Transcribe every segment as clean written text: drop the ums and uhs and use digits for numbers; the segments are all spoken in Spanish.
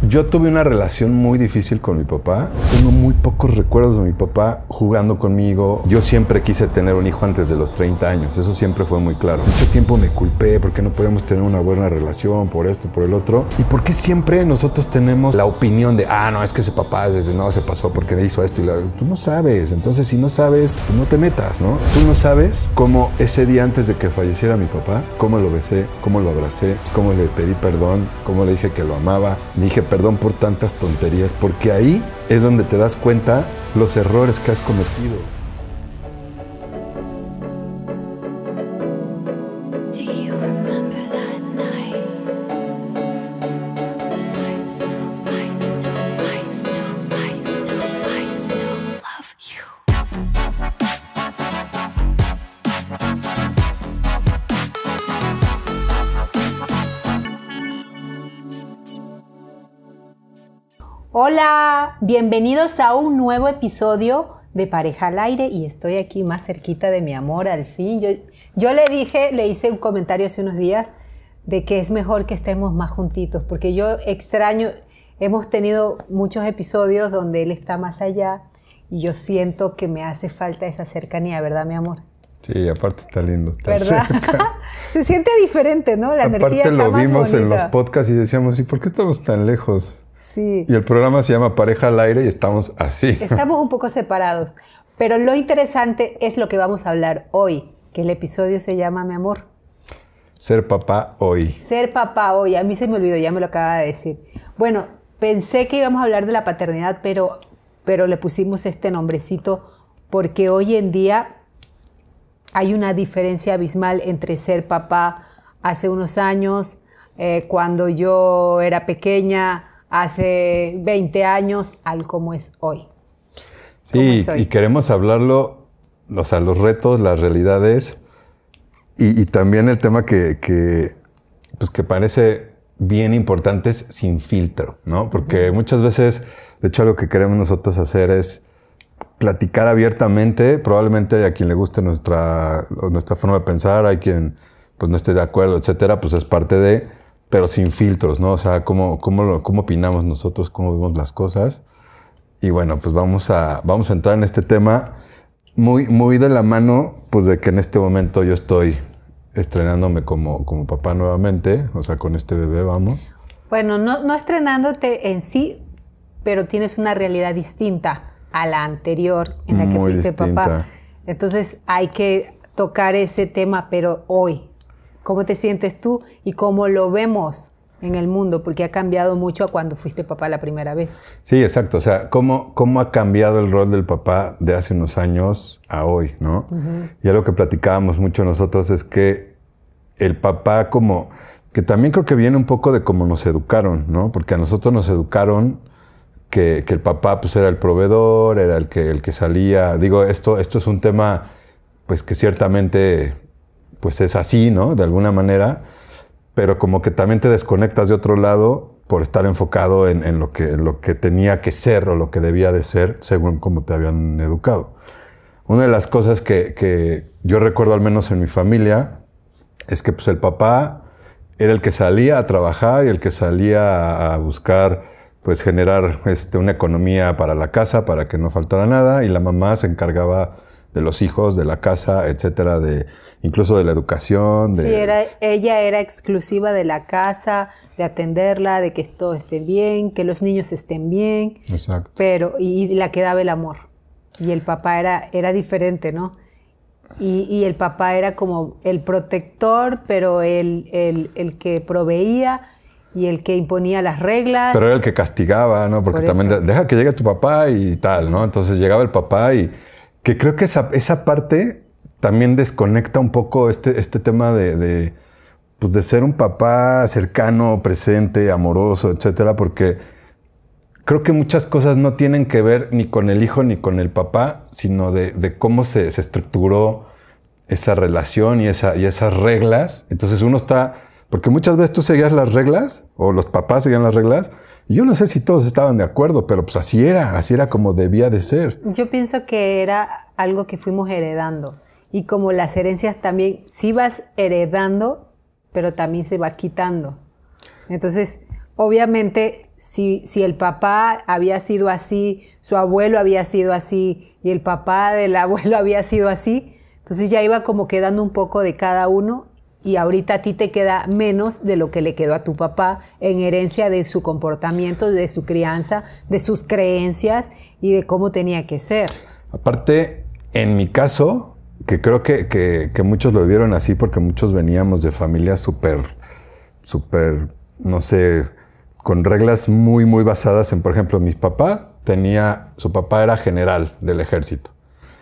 Yo tuve una relación muy difícil con mi papá. Tengo muy pocos recuerdos de mi papá jugando conmigo. Yo siempre quise tener un hijo antes de los 30 años. Eso siempre fue muy claro. Mucho tiempo me culpé porque no podíamos tener una buena relación por esto, por el otro. ¿Y por qué siempre nosotros tenemos la opinión de, no, es que ese papá no se pasó porque hizo esto y lo otro? Tú no sabes. Entonces, si no sabes, pues no te metas, ¿no? Tú no sabes cómo ese día antes de que falleciera mi papá, cómo lo besé, cómo lo abracé, cómo le pedí perdón, cómo le dije que lo amaba. Dije perdón por tantas tonterías, porque ahí es donde te das cuenta los errores que has cometido. Hola, bienvenidos a un nuevo episodio de Pareja al Aire y estoy aquí más cerquita de mi amor al fin. Yo le hice un comentario hace unos días de que es mejor que estemos más juntitos porque yo extraño, hemos tenido muchos episodios donde él está más allá y yo siento que me hace falta esa cercanía, ¿verdad, mi amor? Sí, aparte está lindo estar ¿verdad? cerca. Se siente diferente, ¿no? La energía Aparte está lo más vimos bonita. en los podcasts y decíamos, ¿y por qué estamos tan lejos? Sí. Y el programa se llama Pareja al Aire y estamos así. Estamos un poco separados, pero lo interesante es lo que vamos a hablar hoy, que el episodio se llama, mi amor, Ser papá hoy. Ser papá hoy. A mí se me olvidó, ya me lo acaba de decir. Bueno, pensé que íbamos a hablar de la paternidad, pero le pusimos este nombrecito porque hoy en día hay una diferencia abismal entre ser papá hace unos años, cuando yo era pequeña, hace 20 años, al cómo es hoy. Sí, y queremos hablarlo, o sea, los retos, las realidades y también el tema que parece bien importante es sin filtro, ¿no? Porque muchas veces, de hecho, algo que queremos nosotros hacer es platicar abiertamente. Probablemente a quien le guste nuestra forma de pensar, hay quien pues no esté de acuerdo, etcétera, pues es parte de, pero sin filtros, ¿no? O sea, cómo opinamos nosotros, cómo vemos las cosas. Y bueno, pues vamos a entrar en este tema muy de la mano, pues de que en este momento yo estoy estrenándome como papá nuevamente, o sea, con este bebé vamos. Bueno, no estrenándote en sí, pero tienes una realidad distinta a la anterior en la que Muy fuiste distinta. papá. Entonces hay que tocar ese tema, pero hoy. ¿Cómo te sientes tú y cómo lo vemos en el mundo? Porque ha cambiado mucho a cuando fuiste papá la primera vez. Sí, exacto. O sea, cómo ha cambiado el rol del papá de hace unos años a hoy, ¿no? Uh-huh. Y algo que platicábamos mucho nosotros es que el papá que también creo que viene un poco de cómo nos educaron, ¿no? Porque a nosotros nos educaron que el papá pues era el proveedor, era el que salía. Digo, esto es un tema pues que ciertamente pues es así, ¿no? De alguna manera, pero como que también te desconectas de otro lado por estar enfocado en lo que tenía que ser o lo que debía de ser según cómo te habían educado. Una de las cosas que yo recuerdo al menos en mi familia es que pues el papá era el que salía a trabajar y el que salía a buscar pues generar una economía para la casa, para que no faltara nada, y la mamá se encargaba de los hijos, de la casa, etcétera, incluso de la educación. Sí, ella era exclusiva de la casa, de atenderla, de que todo esté bien, que los niños estén bien. Exacto. Y la que daba el amor. Y el papá era diferente, ¿no? Y el papá era como el protector, pero el que proveía y el que imponía las reglas. Pero era el que castigaba, ¿no? Porque también deja que llegue tu papá y tal, ¿no? Entonces llegaba el papá y que creo que esa parte también desconecta un poco este tema de ser un papá cercano, presente, amoroso, etcétera, porque creo que muchas cosas no tienen que ver ni con el hijo ni con el papá, sino de cómo se estructuró esa relación y esas reglas. Entonces uno está... Porque muchas veces tú seguías las reglas, o los papás seguían las reglas, y yo no sé si todos estaban de acuerdo, pero pues así era como debía de ser. Yo pienso que era algo que fuimos heredando. Y como las herencias también, sí vas heredando, pero también se va quitando. Entonces, obviamente, si el papá había sido así, su abuelo había sido así y el papá del abuelo había sido así, entonces ya iba como quedando un poco de cada uno y ahorita a ti te queda menos de lo que le quedó a tu papá en herencia de su comportamiento, de su crianza, de sus creencias y de cómo tenía que ser. Aparte, en mi caso, que creo que muchos lo vivieron así porque muchos veníamos de familias súper, no sé, con reglas muy, muy basadas en, por ejemplo, su papá era general del ejército.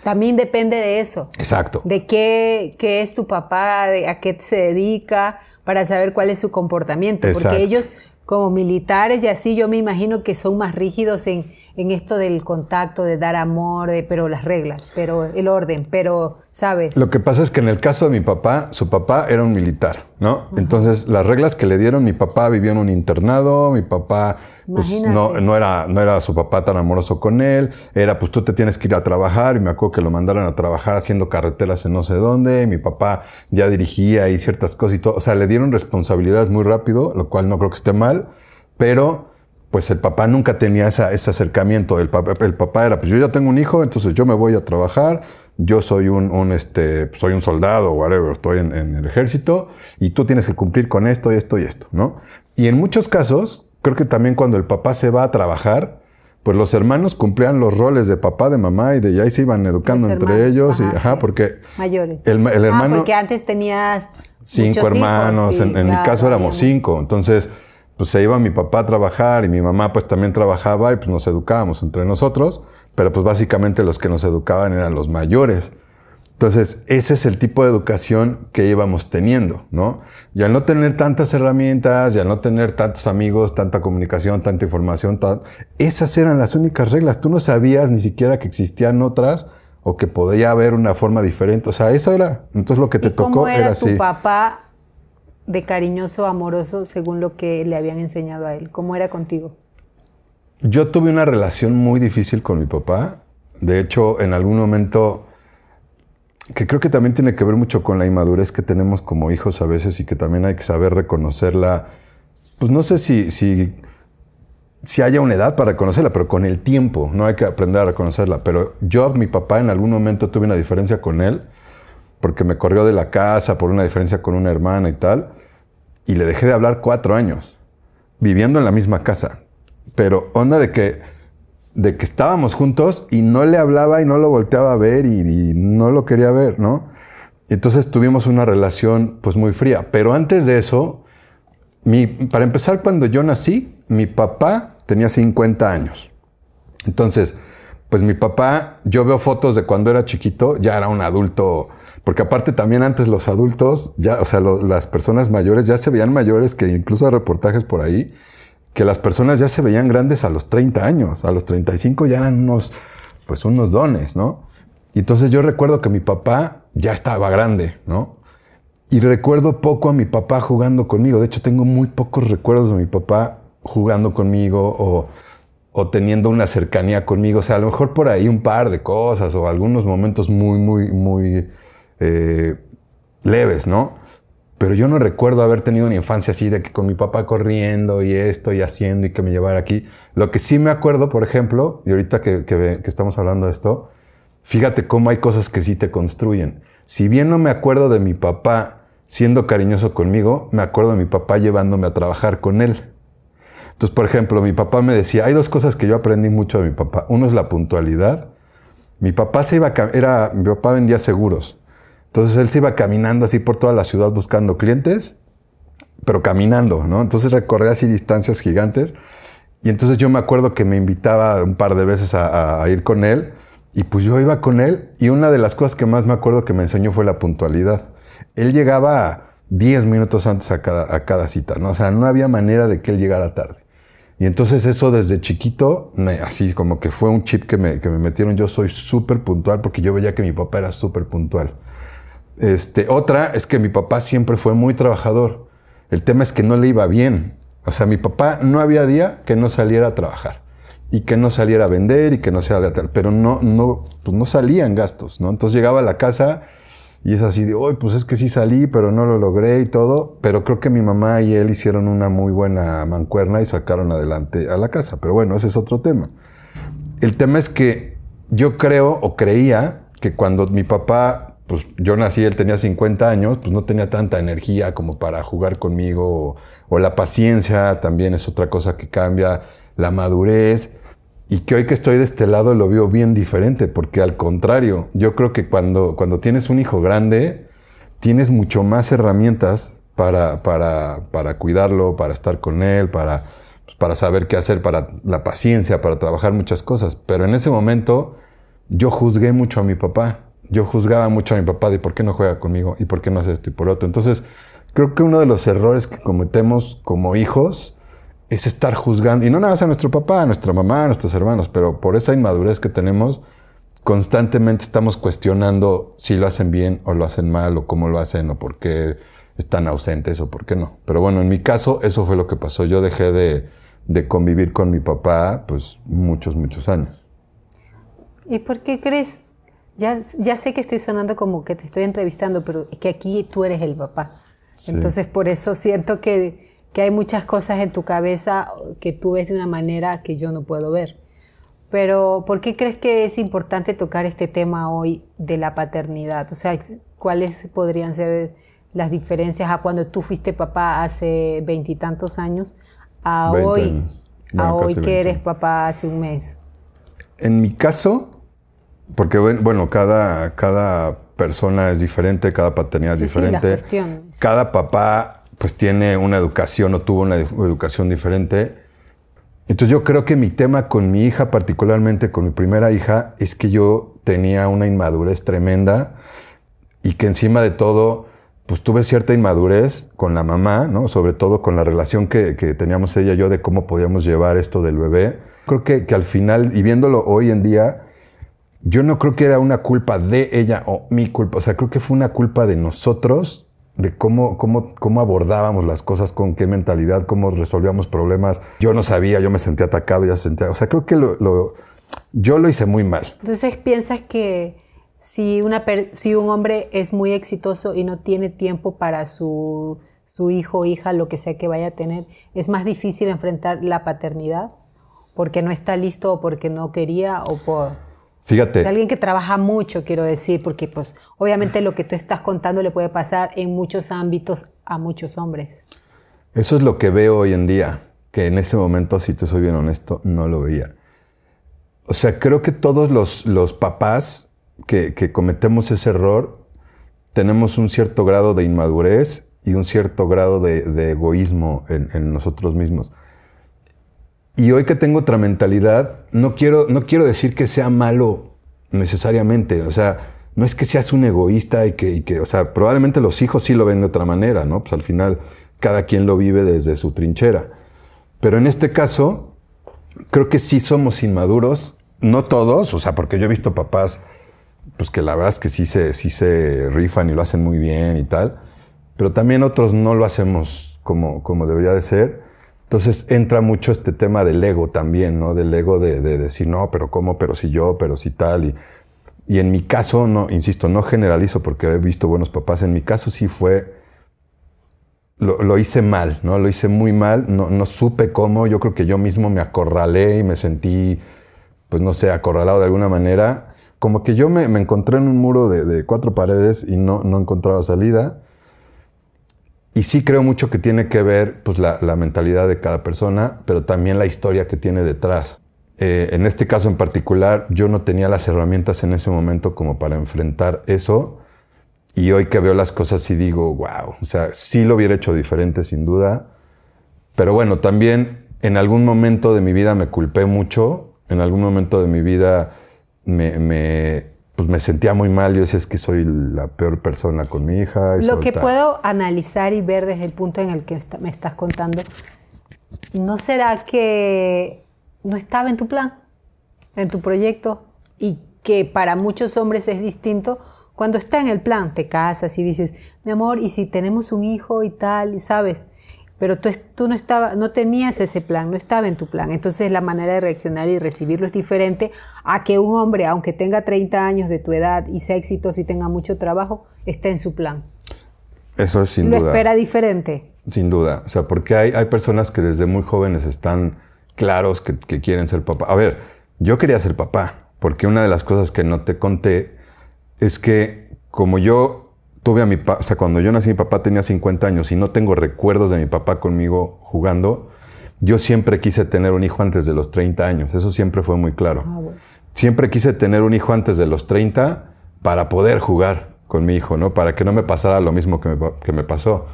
También depende de eso. Exacto. De qué es tu papá, a qué se dedica, para saber cuál es su comportamiento. Exacto. Porque ellos, como militares y así, yo me imagino que son más rígidos en esto del contacto, de dar amor, pero las reglas, pero el orden, pero, ¿sabes? Lo que pasa es que en el caso de mi papá, su papá era un militar, ¿no? Uh-huh. Entonces, las reglas que le dieron, mi papá vivió en un internado, mi papá pues, no era su papá tan amoroso con él, era pues tú te tienes que ir a trabajar, y me acuerdo que lo mandaron a trabajar haciendo carreteras en no sé dónde, y mi papá ya dirigía ahí ciertas cosas y todo, o sea, le dieron responsabilidades muy rápido, lo cual no creo que esté mal, pero pues el papá nunca tenía ese acercamiento. El papá era, pues yo ya tengo un hijo, entonces yo me voy a trabajar, yo soy soy un soldado, whatever, estoy en el ejército, y tú tienes que cumplir con esto y esto y esto, ¿no? Y en muchos casos, creo que también cuando el papá se va a trabajar, pues los hermanos cumplían los roles de papá, de mamá, y ahí se iban educando entre ellos. Ajá, porque mayores. El hermano... porque antes tenías 5 hermanos, hijos, sí, en mi caso éramos 5, entonces pues se iba mi papá a trabajar y mi mamá pues también trabajaba y pues nos educábamos entre nosotros, pero pues básicamente los que nos educaban eran los mayores. Entonces ese es el tipo de educación que íbamos teniendo, ¿no? Y al no tener tantas herramientas, y al no tener tantos amigos, tanta comunicación, tanta información, esas eran las únicas reglas. Tú no sabías ni siquiera que existían otras o que podía haber una forma diferente. O sea, eso era. Entonces lo que te tocó era así. ¿Cómo era tu papá de cariñoso, amoroso, según lo que le habían enseñado a él? ¿Cómo era contigo? Yo tuve una relación muy difícil con mi papá. De hecho, en algún momento, que creo que también tiene que ver mucho con la inmadurez que tenemos como hijos a veces y que también hay que saber reconocerla. Pues no sé si haya una edad para reconocerla, pero con el tiempo, no hay que aprender a reconocerla. Pero yo, mi papá, en algún momento tuve una diferencia con él, porque me corrió de la casa por una diferencia con una hermana y tal, y le dejé de hablar 4 años, viviendo en la misma casa. Pero onda de que estábamos juntos y no le hablaba y no lo volteaba a ver y no lo quería ver, ¿no? Entonces tuvimos una relación pues muy fría. Pero antes de eso, para empezar, cuando yo nací, mi papá tenía 50 años. Entonces, pues mi papá, yo veo fotos de cuando era chiquito, ya era un adulto. Porque aparte también antes los adultos, ya, o sea, las personas mayores ya se veían mayores, que incluso hay reportajes por ahí, que las personas ya se veían grandes a los 30 años, a los 35 ya eran unos dones, ¿no? Y entonces yo recuerdo que mi papá ya estaba grande, ¿no? Y recuerdo poco a mi papá jugando conmigo. De hecho, tengo muy pocos recuerdos de mi papá jugando conmigo o teniendo una cercanía conmigo. O sea, a lo mejor por ahí un par de cosas o algunos momentos muy, muy, muy leves, ¿no? Pero yo no recuerdo haber tenido una infancia así de que con mi papá corriendo y esto y haciendo y que me llevara aquí. Lo que sí me acuerdo, por ejemplo, y ahorita que estamos hablando de esto, fíjate cómo hay cosas que sí te construyen. Si bien no me acuerdo de mi papá siendo cariñoso conmigo, me acuerdo de mi papá llevándome a trabajar con él. Entonces, por ejemplo, mi papá me decía, hay 2 cosas que yo aprendí mucho de mi papá. Uno es la puntualidad. Mi papá vendía seguros. Entonces él se iba caminando así por toda la ciudad buscando clientes, pero caminando, ¿no? Entonces recorría así distancias gigantes. Y entonces yo me acuerdo que me invitaba un par de veces a ir con él. Y pues yo iba con él. Y una de las cosas que más me acuerdo que me enseñó fue la puntualidad. Él llegaba 10 minutos antes a cada cita, ¿no? O sea, no había manera de que él llegara tarde. Y entonces eso desde chiquito, así como que fue un chip que me metieron. Yo soy súper puntual porque yo veía que mi papá era súper puntual. Otra es que mi papá siempre fue muy trabajador. El tema es que no le iba bien. O sea, mi papá no había día que no saliera a trabajar y que no saliera a vender y que no saliera tal, pero no salían gastos, ¿no? Entonces llegaba a la casa Y es así de, hoy pues es que sí salí, pero no lo logré y todo. Pero creo que mi mamá y él hicieron una muy buena mancuerna y sacaron adelante a la casa. Pero bueno, ese es otro tema. El tema es que yo creo o creía que cuando mi papá, pues yo nací, él tenía 50 años, pues no tenía tanta energía como para jugar conmigo. O la paciencia también es otra cosa que cambia, la madurez. Y que hoy que estoy de este lado lo veo bien diferente, porque al contrario, yo creo que cuando tienes un hijo grande, tienes mucho más herramientas para cuidarlo, para estar con él, para saber qué hacer, para la paciencia, para trabajar muchas cosas. Pero en ese momento yo juzgué mucho a mi papá. Yo juzgaba mucho a mi papá de por qué no juega conmigo y por qué no hace esto y por otro. Entonces, creo que uno de los errores que cometemos como hijos es estar juzgando, y no nada más a nuestro papá, a nuestra mamá, a nuestros hermanos, pero por esa inmadurez que tenemos, constantemente estamos cuestionando si lo hacen bien o lo hacen mal, o cómo lo hacen, o por qué están ausentes, o por qué no. Pero bueno, en mi caso, eso fue lo que pasó. Yo dejé de convivir con mi papá, pues, muchos años. ¿Y por qué crees? Ya sé que estoy sonando como que te estoy entrevistando, pero es que aquí tú eres el papá. Sí. Entonces, por eso siento que hay muchas cosas en tu cabeza que tú ves de una manera que yo no puedo ver. Pero, ¿por qué crees que es importante tocar este tema hoy de la paternidad? O sea, ¿cuáles podrían ser las diferencias a cuando tú fuiste papá hace 20 y tantos años a hoy, que eres papá hace un mes? En mi caso, porque bueno, cada persona es diferente, cada paternidad es diferente. Sí, cada papá pues tiene una educación o tuvo una educación diferente. Entonces yo creo que mi tema con mi hija, particularmente con mi primera hija, es que yo tenía una inmadurez tremenda y que encima de todo, pues tuve cierta inmadurez con la mamá, ¿no? Sobre todo con la relación que teníamos ella y yo de cómo podíamos llevar esto del bebé. Creo que al final, y viéndolo hoy en día, yo no creo que era una culpa de ella o mi culpa. O sea, creo que fue una culpa de nosotros, de cómo abordábamos las cosas, con qué mentalidad, cómo resolvíamos problemas. Yo no sabía, yo me sentía atacado, ella se sentía... O sea, creo que yo lo hice muy mal. Entonces, ¿piensas que si un hombre es muy exitoso y no tiene tiempo para su hijo o hija, lo que sea que vaya a tener, es más difícil enfrentar la paternidad? ¿Porque no está listo o porque no quería o por...? Fíjate. Es alguien que trabaja mucho, quiero decir, porque pues obviamente lo que tú estás contando le puede pasar en muchos ámbitos a muchos hombres. Eso es lo que veo hoy en día, que en ese momento, si te soy bien honesto, no lo veía. O sea, creo que todos los papás que cometemos ese error tenemos un cierto grado de inmadurez y un cierto grado de egoísmo en nosotros mismos. Y hoy que tengo otra mentalidad, no quiero decir que sea malo necesariamente. O sea, no es que seas un egoísta y que, o sea, probablemente los hijos sí lo ven de otra manera, ¿no? Pues al final cada quien lo vive desde su trinchera. Pero en este caso, creo que sí somos inmaduros. No todos, o sea, porque yo he visto papás, pues que la verdad es que sí se rifan y lo hacen muy bien y tal. Pero también otros no lo hacemos como debería de ser. Entonces entra mucho este tema del ego también, ¿no? Del ego de decir, no, pero ¿cómo? Pero si yo, pero si tal. Y en mi caso, no, insisto, no generalizo porque he visto buenos papás. En mi caso sí lo hice mal, ¿no? Lo hice muy mal, no supe cómo. Yo creo que yo mismo me acorralé y me sentí, pues no sé, acorralado de alguna manera. Como que yo me encontré en un muro de 4 paredes y no encontraba salida. Y sí creo mucho que tiene que ver pues, la mentalidad de cada persona, pero también la historia que tiene detrás. En este caso en particular, yo no tenía las herramientas en ese momento como para enfrentar eso. Y hoy que veo las cosas sí digo, wow, o sea, sí lo hubiera hecho diferente sin duda. Pero bueno, también en algún momento de mi vida me culpé mucho. En algún momento de mi vida pues me sentía muy mal. Yo decía, es que soy la peor persona con mi hija. Lo que puedo analizar y ver desde el punto en el que me estás contando, ¿no será que no estaba en tu plan, en tu proyecto? Y que para muchos hombres es distinto. Cuando está en el plan, te casas y dices, mi amor, ¿y si tenemos un hijo y tal? Y sabes, pero tú no tenías ese plan, no estaba en tu plan. Entonces la manera de reaccionar y recibirlo es diferente a que un hombre, aunque tenga 30 años de tu edad y sea exitoso y tenga mucho trabajo, esté en su plan. Eso es sin duda. Lo espera diferente. Sin duda. O sea, porque hay personas que desde muy jóvenes están claros que quieren ser papá. A ver, yo quería ser papá, porque una de las cosas que no te conté es que como yo tuve a mi papá, o sea, cuando yo nací mi papá tenía 50 años y no tengo recuerdos de mi papá conmigo jugando, yo siempre quise tener un hijo antes de los 30 años. Eso siempre fue muy claro. Bueno. Siempre quise tener un hijo antes de los 30 para poder jugar con mi hijo, ¿no? Para que no me pasara lo mismo que me pasó.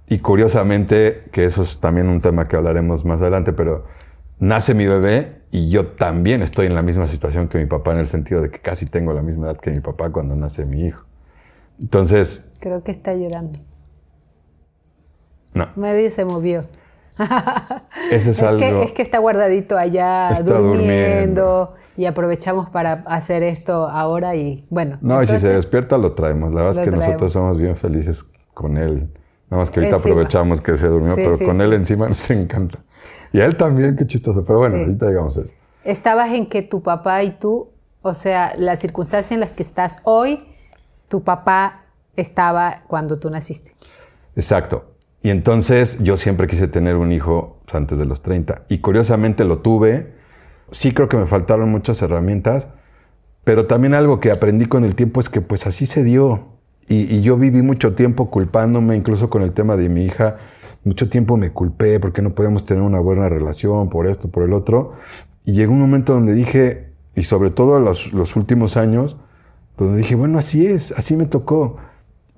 Y curiosamente, que eso es también un tema que hablaremos más adelante, pero nace mi bebé y yo también estoy en la misma situación que mi papá, en el sentido de que casi tengo la misma edad que mi papá cuando nace mi hijo. Entonces... Creo que está llorando. No. Medio se movió. Eso es algo... Es que está guardadito allá, está durmiendo. Y aprovechamos para hacer esto ahora y bueno. No, entonces, y si se despierta lo traemos. La verdad es que nosotros somos bien felices con él. Nada más que ahorita aprovechamos que se durmió, sí, pero sí, con él encima nos encanta. Y a él también, qué chistoso. Pero bueno, ahorita digamos eso. Estabas en que tu papá y tú, o sea, las circunstancias en las que estás hoy, tu papá estaba cuando tú naciste. Exacto. Y entonces yo siempre quise tener un hijo pues, antes de los 30. Y curiosamente lo tuve. Sí creo que me faltaron muchas herramientas, pero también algo que aprendí con el tiempo es que pues así se dio. Y yo viví mucho tiempo culpándome, incluso con el tema de mi hija. Mucho tiempo me culpé porque no podíamos tener una buena relación por esto, por el otro. Y llegó un momento donde dije, y sobre todo los últimos años, donde dije, bueno, así es, así me tocó.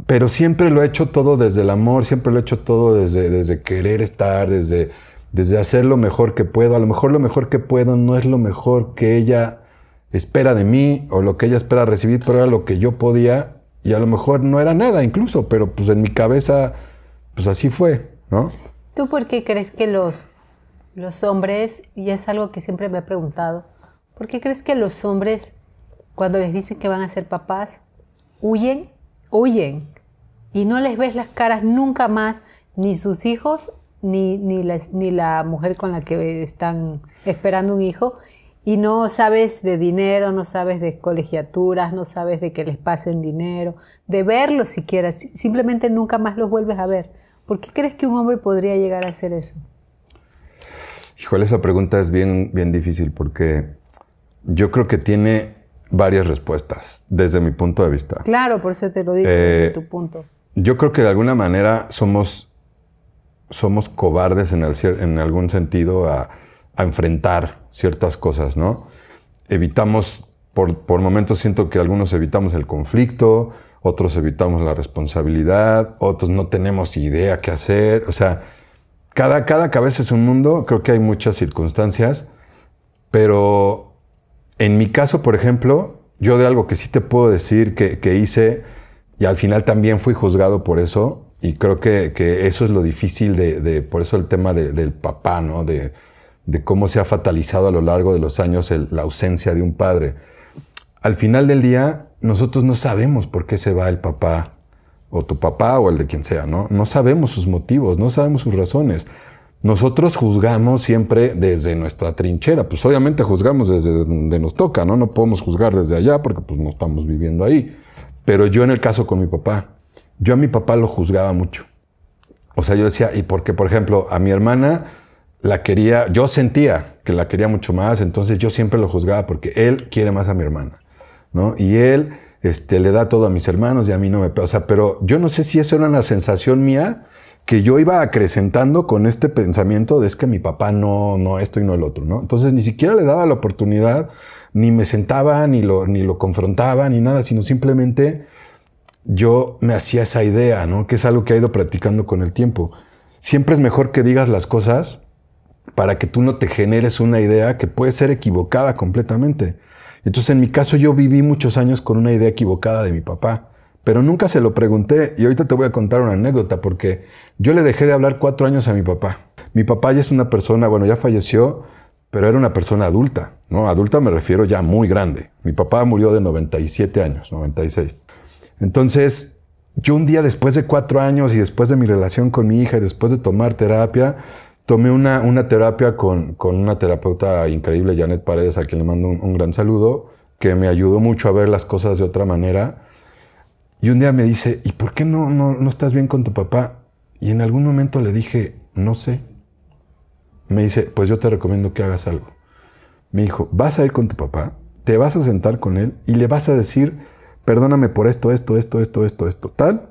Pero siempre lo he hecho todo desde el amor, siempre lo he hecho todo desde querer estar, desde hacer lo mejor que puedo. A lo mejor lo mejor que puedo no es lo mejor que ella espera de mí o lo que ella espera recibir, pero era lo que yo podía y a lo mejor no era nada incluso, pero pues en mi cabeza pues así fue, ¿no? ¿Tú por qué crees que los hombres, y es algo que siempre me he preguntado, ¿por qué crees que los hombres cuando les dicen que van a ser papás huyen y no les ves las caras nunca más, ni sus hijos ni la mujer con la que están esperando un hijo, y no sabes de dinero, no sabes de colegiaturas, no sabes de que les pasen dinero, de verlos siquiera, simplemente nunca más los vuelves a ver? ¿Por qué crees que un hombre podría llegar a hacer eso? Híjole, esa pregunta es bien difícil porque yo creo que tiene varias respuestas desde mi punto de vista. Claro, por eso te lo digo, desde tu punto. Yo creo que de alguna manera somos cobardes en algún sentido a enfrentar ciertas cosas, ¿no? Evitamos, por momentos siento que algunos evitamos el conflicto, otros evitamos la responsabilidad, otros no tenemos idea qué hacer. O sea, cada cabeza es un mundo, creo que hay muchas circunstancias, pero en mi caso, por ejemplo, yo de algo que sí te puedo decir que hice, y al final también fui juzgado por eso, y creo que eso es lo difícil por eso el tema del papá, ¿no? De cómo se ha fatalizado a lo largo de los años la ausencia de un padre. Al final del día, nosotros no sabemos por qué se va el papá, o tu papá, o el de quien sea, ¿no? No sabemos sus motivos, no sabemos sus razones. Nosotros juzgamos siempre desde nuestra trinchera. Pues obviamente juzgamos desde donde nos toca, ¿no? No podemos juzgar desde allá porque pues no estamos viviendo ahí. Pero yo en el caso con mi papá, yo a mi papá lo juzgaba mucho. O sea, yo decía, y porque, por ejemplo, a mi hermana la quería, yo sentía que la quería mucho más, entonces yo siempre lo juzgaba porque él quiere más a mi hermana, ¿no? Y él le da todo a mis hermanos y a mí no me... O sea, pero yo no sé si eso era una sensación mía que yo iba acrecentando con este pensamiento de es que mi papá no esto y no el otro, ¿no? Entonces ni siquiera le daba la oportunidad, ni me sentaba, ni lo confrontaba, ni nada, sino simplemente yo me hacía esa idea, ¿no? Que es algo que he ido practicando con el tiempo. Siempre es mejor que digas las cosas para que tú no te generes una idea que puede ser equivocada completamente. Entonces, en mi caso, yo viví muchos años con una idea equivocada de mi papá, pero nunca se lo pregunté. Y ahorita te voy a contar una anécdota, porque yo le dejé de hablar 4 años a mi papá. Mi papá ya es una persona, bueno, ya falleció, pero era una persona adulta, ¿no? Adulta me refiero ya muy grande. Mi papá murió de 97 años, 96. Entonces, yo un día después de 4 años y después de mi relación con mi hija y después de tomar terapia, tomé una terapia con una terapeuta increíble, Janet Paredes, a quien le mando un gran saludo, que me ayudó mucho a ver las cosas de otra manera. Y un día me dice, ¿y por qué no estás bien con tu papá? Y en algún momento le dije, no sé. Me dice, pues yo te recomiendo que hagas algo. Me dijo, vas a ir con tu papá, te vas a sentar con él y le vas a decir, perdóname por esto, tal.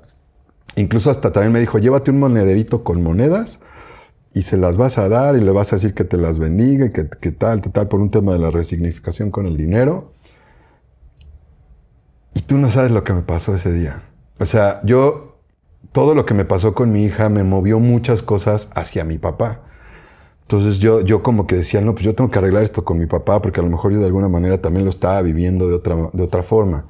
Incluso hasta también me dijo, llévate un monederito con monedas y se las vas a dar y le vas a decir que te las bendiga y que tal, por un tema de la resignificación con el dinero. Y tú no sabes lo que me pasó ese día. O sea, todo lo que me pasó con mi hija me movió muchas cosas hacia mi papá. Entonces yo como que decía, no, pues yo tengo que arreglar esto con mi papá porque a lo mejor yo de alguna manera también lo estaba viviendo de otra forma.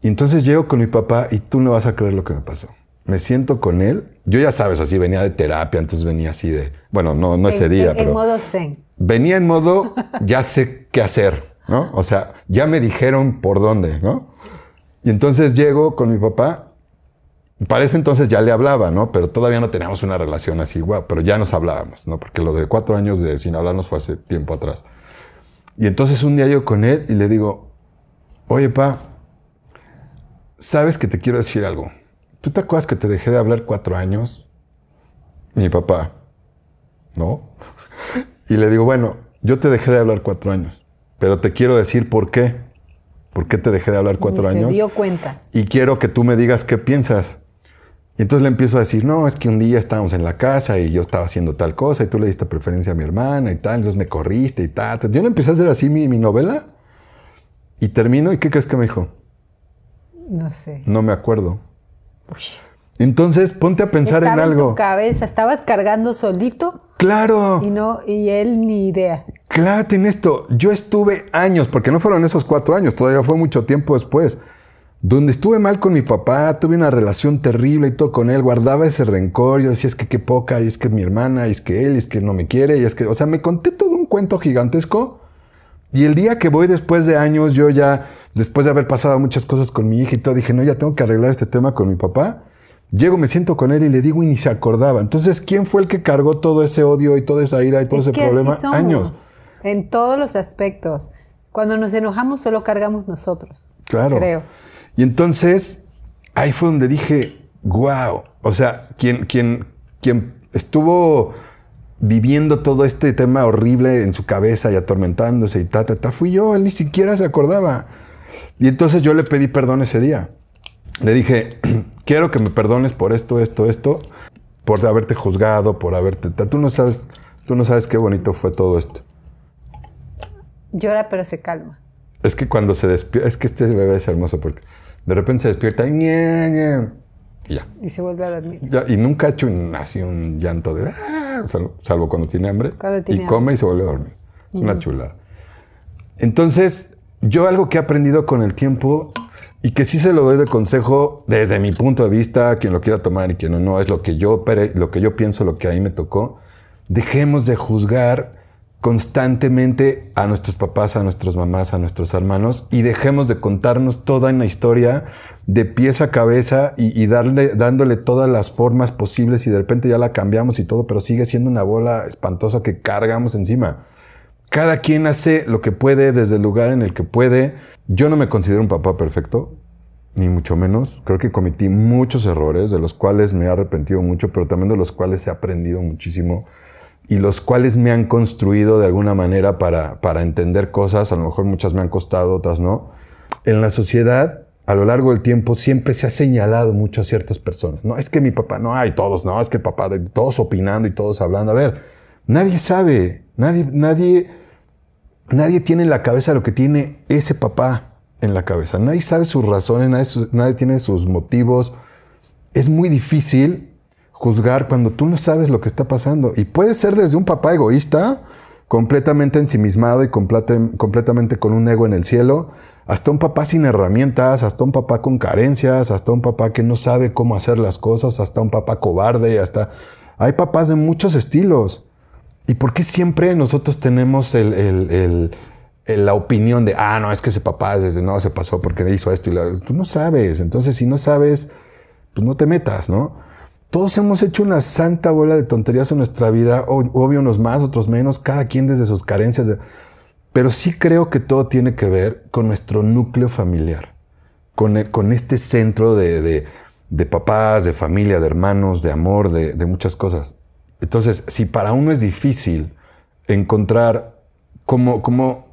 Y entonces llego con mi papá y tú no vas a creer lo que me pasó. Me siento con él. Yo ya sabes, así venía de terapia, entonces venía así de... Bueno, no ese día, pero... En modo zen. Venía en modo, ya sé qué hacer, ¿no? O sea, ya me dijeron por dónde, ¿no? Y entonces llego con mi papá. Para ese entonces ya le hablaba, ¿no? Pero todavía no teníamos una relación así, guau, pero ya nos hablábamos, ¿no? Porque lo de 4 años de sin hablarnos fue hace tiempo atrás. Y entonces un día yo con él y le digo, oye, pa, ¿sabes que te quiero decir algo? ¿Tú te acuerdas que te dejé de hablar 4 años? Mi papá, ¿no? Y le digo, bueno, yo te dejé de hablar 4 años, pero te quiero decir por qué. ¿Por qué te dejé de hablar 4 años? Se dio cuenta. Y quiero que tú me digas qué piensas. Y entonces le empiezo a decir, no, es que un día estábamos en la casa y yo estaba haciendo tal cosa y tú le diste preferencia a mi hermana y tal, entonces me corriste y tal. Yo le empecé a hacer así mi novela y termino. ¿Y qué crees que me dijo? No sé. No me acuerdo. Uy. Entonces ponte a pensar en algo. En tu cabeza, estabas cargando solito. Claro. Y él ni idea. Claro, en esto. Yo estuve años, porque no fueron esos 4 años, todavía fue mucho tiempo después, donde estuve mal con mi papá, tuve una relación terrible y todo con él, guardaba ese rencor, yo decía, es que qué poca, y es que mi hermana, y es que él, y es que no me quiere, y es que, o sea, me conté todo un cuento gigantesco. Y el día que voy después de años, yo ya, después de haber pasado muchas cosas con mi hija y todo, dije, no, ya tengo que arreglar este tema con mi papá. Llego, me siento con él y le digo y ni se acordaba. Entonces, ¿quién fue el que cargó todo ese odio y toda esa ira y todo ese problema? Así somos, años. En todos los aspectos. Cuando nos enojamos solo cargamos nosotros. Claro. Creo. Y entonces, ahí fue donde dije, wow. O sea, quien estuvo viviendo todo este tema horrible en su cabeza y atormentándose y fui yo. Él ni siquiera se acordaba. Y entonces yo le pedí perdón ese día. Le dije, quiero que me perdones por esto, por haberte juzgado, por haberte... Tú no sabes qué bonito fue todo esto. Llora, pero se calma. Es que cuando se despierta... Es que este bebé es hermoso porque de repente se despierta y... Y ya. Y se vuelve a dormir. Ya, y nunca ha hecho así un llanto de... salvo cuando tiene hambre. Y come y se vuelve a dormir. Es una chulada. Entonces, yo algo que he aprendido con el tiempo... Y que sí se lo doy de consejo desde mi punto de vista, quien lo quiera tomar y quien no, es lo que yo pienso, lo que ahí me tocó. Dejemos de juzgar constantemente a nuestros papás, a nuestras mamás, a nuestros hermanos y dejemos de contarnos toda una historia de pies a cabeza y dándole todas las formas posibles y de repente ya la cambiamos y todo, pero sigue siendo una bola espantosa que cargamos encima. Cada quien hace lo que puede desde el lugar en el que puede. Yo no me considero un papá perfecto, ni mucho menos. Creo que cometí muchos errores, de los cuales me he arrepentido mucho, pero también de los cuales he aprendido muchísimo y los cuales me han construido de alguna manera para entender cosas. A lo mejor muchas me han costado, otras no. En la sociedad, a lo largo del tiempo, siempre se ha señalado mucho a ciertas personas. No, es que mi papá, no, hay todos, no, es que el papá, todos opinando y todos hablando. A ver, nadie sabe, nadie tiene en la cabeza lo que tiene ese papá en la cabeza. Nadie sabe sus razones, nadie tiene sus motivos. Es muy difícil juzgar cuando tú no sabes lo que está pasando. Y puede ser desde un papá egoísta, completamente ensimismado y completamente con un ego en el cielo, hasta un papá sin herramientas, hasta un papá con carencias, hasta un papá que no sabe cómo hacer las cosas, hasta un papá cobarde, Hay papás de muchos estilos. ¿Y por qué siempre nosotros tenemos la opinión de, no, es que ese papá no se pasó porque hizo esto? Tú no sabes. Entonces, si no sabes, pues no te metas, ¿no? Todos hemos hecho una santa bola de tonterías en nuestra vida, obvio unos más, otros menos, cada quien desde sus carencias. Pero sí creo que todo tiene que ver con nuestro núcleo familiar, con este centro de papás, de familia, de hermanos, de amor, de muchas cosas. Entonces, si para uno es difícil encontrar cómo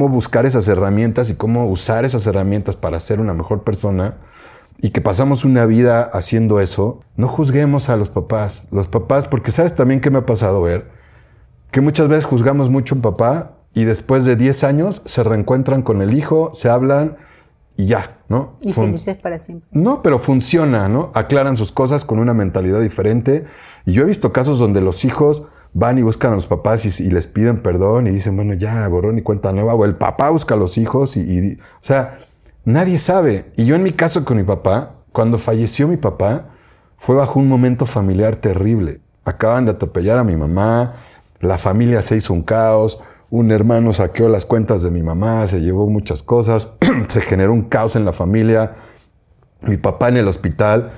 buscar esas herramientas y cómo usar esas herramientas para ser una mejor persona, y que pasamos una vida haciendo eso, no juzguemos a los papás. Los papás, porque ¿sabes también qué me ha pasado ver? Que muchas veces juzgamos mucho a un papá y después de 10 años se reencuentran con el hijo, se hablan y ya, ¿no? Y felices para siempre. No, pero funciona, ¿no? Aclaran sus cosas con una mentalidad diferente. Y yo he visto casos donde los hijos van y buscan a los papás y les piden perdón y dicen, bueno, ya, borrón y cuenta nueva. O el papá busca a los hijos o sea, nadie sabe. Y yo en mi caso con mi papá, cuando falleció mi papá, fue bajo un momento familiar terrible. Acaban de atropellar a mi mamá, la familia se hizo un caos, un hermano saqueó las cuentas de mi mamá, se llevó muchas cosas, se generó un caos en la familia, mi papá en el hospital.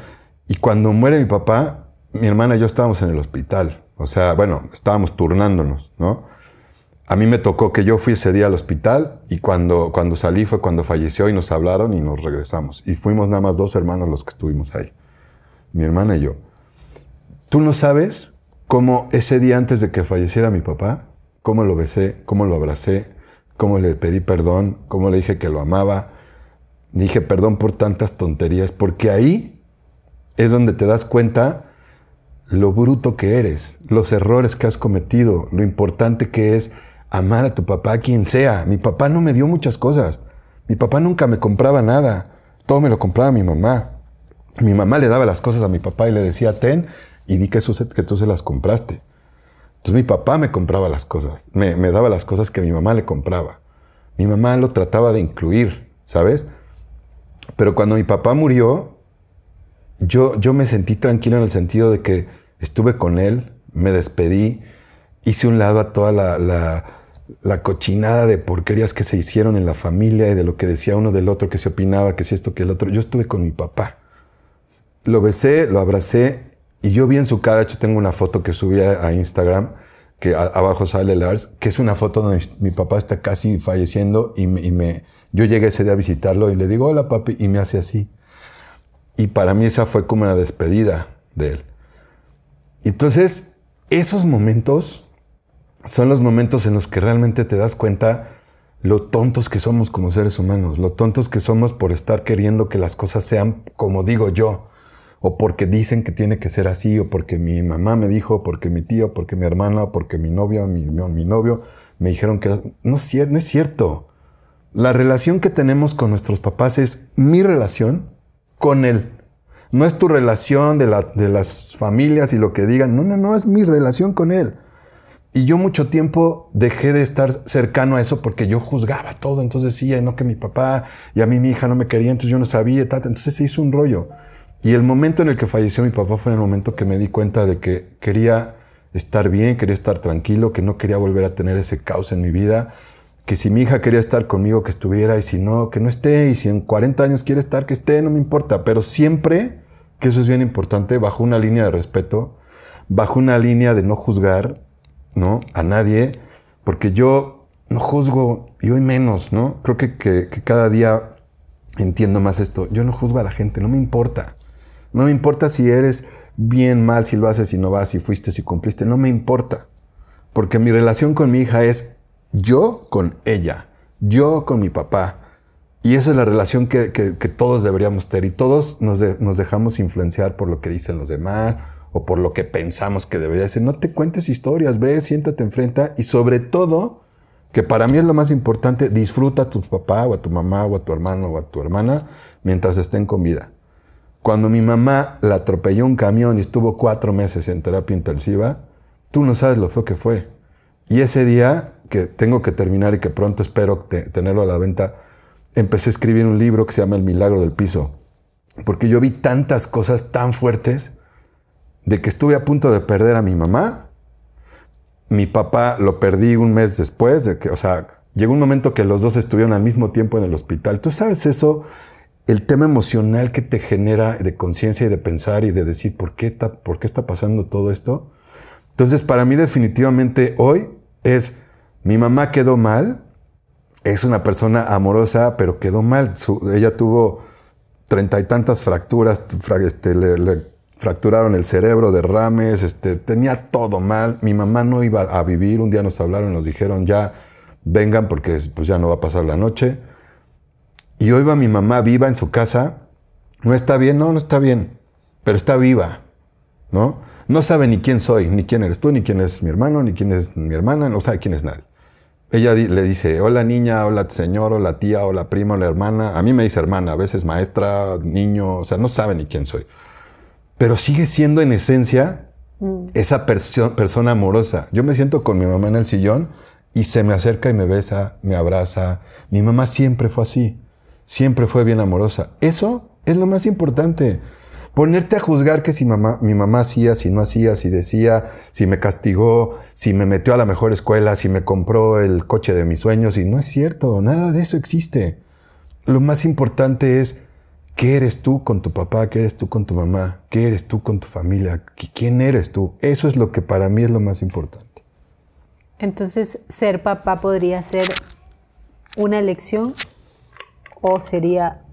Y cuando muere mi papá, mi hermana y yo estábamos en el hospital. O sea, bueno, estábamos turnándonos, ¿no? A mí me tocó que yo fui ese día al hospital y cuando salí fue cuando falleció y nos hablaron y nos regresamos. Y fuimos nada más 2 hermanos los que estuvimos ahí, mi hermana y yo. Tú no sabes cómo ese día antes de que falleciera mi papá, cómo lo besé, cómo lo abracé, cómo le pedí perdón, cómo le dije que lo amaba. Dije perdón por tantas tonterías, porque ahí es donde te das cuenta lo bruto que eres, los errores que has cometido, lo importante que es amar a tu papá, quien sea. Mi papá no me dio muchas cosas. Mi papá nunca me compraba nada. Todo me lo compraba mi mamá. Mi mamá le daba las cosas a mi papá y le decía, ten, y di que tú se las compraste. Entonces mi papá me compraba las cosas. Me daba las cosas que mi mamá le compraba. Mi mamá lo trataba de incluir, ¿sabes? Pero cuando mi papá murió, yo me sentí tranquilo en el sentido de que estuve con él, me despedí, hice un lado a toda la cochinada de porquerías que se hicieron en la familia y de lo que decía uno del otro, que se opinaba, que si esto, que el otro. Yo estuve con mi papá. Lo besé, lo abracé y yo vi en su cara, de hecho tengo una foto que subí a Instagram, que abajo sale Lars, que es una foto donde mi papá está casi falleciendo y yo llegué ese día a visitarlo y le digo, hola papi, y me hace así. Y para mí esa fue como una despedida de él. Entonces, esos momentos son los momentos en los que realmente te das cuenta lo tontos que somos como seres humanos, lo tontos que somos por estar queriendo que las cosas sean como digo yo, o porque dicen que tiene que ser así, o porque mi mamá me dijo, o porque mi tío, porque mi hermana, o porque mi novio, mi novio me dijeron que no es cierto. La relación que tenemos con nuestros papás es mi relación con él. No es tu relación de las familias y lo que digan. No, es mi relación con él. Y yo mucho tiempo dejé de estar cercano a eso porque yo juzgaba todo. Entonces decía, no, que mi papá y a mí mi hija no me quería, entonces yo no sabía. Entonces se hizo un rollo. Y el momento en el que falleció mi papá fue el momento que me di cuenta de que quería estar bien, quería estar tranquilo, que no quería volver a tener ese caos en mi vida. Que si mi hija quería estar conmigo, que estuviera, y si no, que no esté. Y si en 40 años quiere estar, que esté, no me importa. Pero siempre, que eso es bien importante, bajo una línea de respeto, bajo una línea de no juzgar, ¿no?, a nadie, porque yo no juzgo, y hoy menos, ¿no? Creo que cada día entiendo más esto. Yo no juzgo a la gente, no me importa. No me importa si eres bien, mal, si lo haces, si no vas, si fuiste, si cumpliste. No me importa. Porque mi relación con mi hija es yo con ella, yo con mi papá. Y esa es la relación que todos deberíamos tener. Y todos nos dejamos influenciar por lo que dicen los demás o por lo que pensamos que debería ser. No te cuentes historias, ve, siéntate, enfrenta. Y sobre todo, que para mí es lo más importante, disfruta a tu papá o a tu mamá o a tu hermano o a tu hermana mientras estén con vida. Cuando mi mamá la atropelló un camión y estuvo 4 meses en terapia intensiva, tú no sabes lo feo que fue. Y ese día, que tengo que terminar y que pronto espero tenerlo a la venta, empecé a escribir un libro que se llama El milagro del piso. Porque yo vi tantas cosas tan fuertes de que estuve a punto de perder a mi mamá. Mi papá lo perdí un mes después. Llegó un momento que los dos estuvieron al mismo tiempo en el hospital. Tú sabes eso, el tema emocional que te genera de conciencia y de pensar y de decir, ¿por qué está pasando todo esto? Entonces, para mí definitivamente hoy es, mi mamá quedó mal, es una persona amorosa, pero quedó mal. Ella tuvo 30 y tantas fracturas, le fracturaron el cerebro, derrames, tenía todo mal. Mi mamá no iba a vivir, un día nos hablaron, nos dijeron ya vengan porque pues ya no va a pasar la noche. Y hoy va mi mamá viva en su casa. ¿No está bien? No, no está bien, pero está viva, ¿no? No sabe ni quién soy, ni quién eres tú, ni quién es mi hermano, ni quién es mi hermana, no sabe quién es nadie. Ella le dice, hola niña, hola señor, hola tía, hola prima, hola hermana. A mí me dice hermana, a veces maestra, niño, o sea, no sabe ni quién soy. Pero sigue siendo en esencia esa persona amorosa. Yo me siento con mi mamá en el sillón y se me acerca y me besa, me abraza. Mi mamá siempre fue así, siempre fue bien amorosa. Eso es lo más importante. Ponerte a juzgar que si mi mamá hacía, si no hacía, si decía, si me castigó, si me metió a la mejor escuela, si me compró el coche de mis sueños. Y no es cierto, nada de eso existe. Lo más importante es qué eres tú con tu papá, qué eres tú con tu mamá, qué eres tú con tu familia, quién eres tú. Eso es lo que para mí es lo más importante. Entonces, ¿ser papá podría ser una elección o sería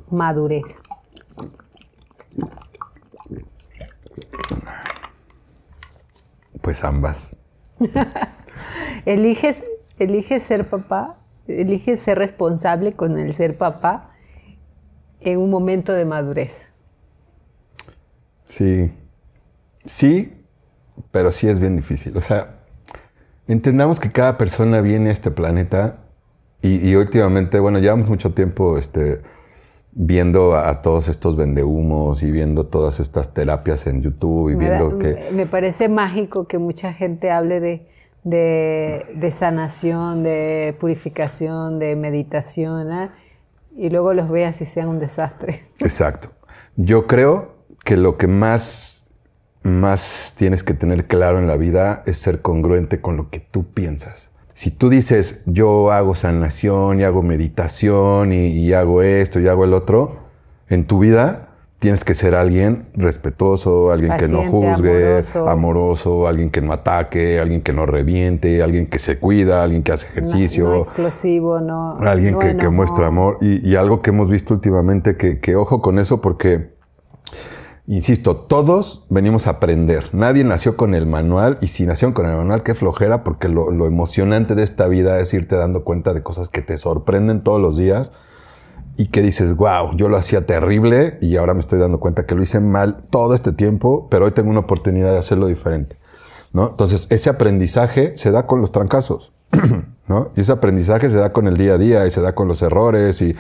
madurez? Pues ambas. ¿Eliges ser papá? ¿Eliges ser responsable con el ser papá en un momento de madurez? Sí. Sí, pero sí es bien difícil. O sea, entendamos que cada persona viene a este planeta y últimamente, bueno, llevamos mucho tiempo viendo a todos estos vendehumos y viendo todas estas terapias en YouTube y viendo que... Me parece mágico que mucha gente hable de sanación, de purificación, de meditación, ¿eh? Y luego los veas y sean un desastre. Exacto. Yo creo que lo que más tienes que tener claro en la vida es ser congruente con lo que tú piensas. Si tú dices, yo hago sanación y hago meditación y hago esto y hago el otro, en tu vida tienes que ser alguien respetuoso, alguien paciente, que no juzgue, amoroso, alguien que no ataque, alguien que no reviente, alguien que se cuida, alguien que hace ejercicio. No explosivo, alguien que muestra amor. Y algo que hemos visto últimamente, que ojo con eso porque... Insisto, todos venimos a aprender. Nadie nació con el manual y si nacieron con el manual, qué flojera, porque lo emocionante de esta vida es irte dando cuenta de cosas que te sorprenden todos los días y que dices, wow, yo lo hacía terrible y ahora me estoy dando cuenta que lo hice mal todo este tiempo, pero hoy tengo una oportunidad de hacerlo diferente, ¿no? Entonces, ese aprendizaje se da con los trancazos, ¿no? Y ese aprendizaje se da con el día a día y se da con los errores y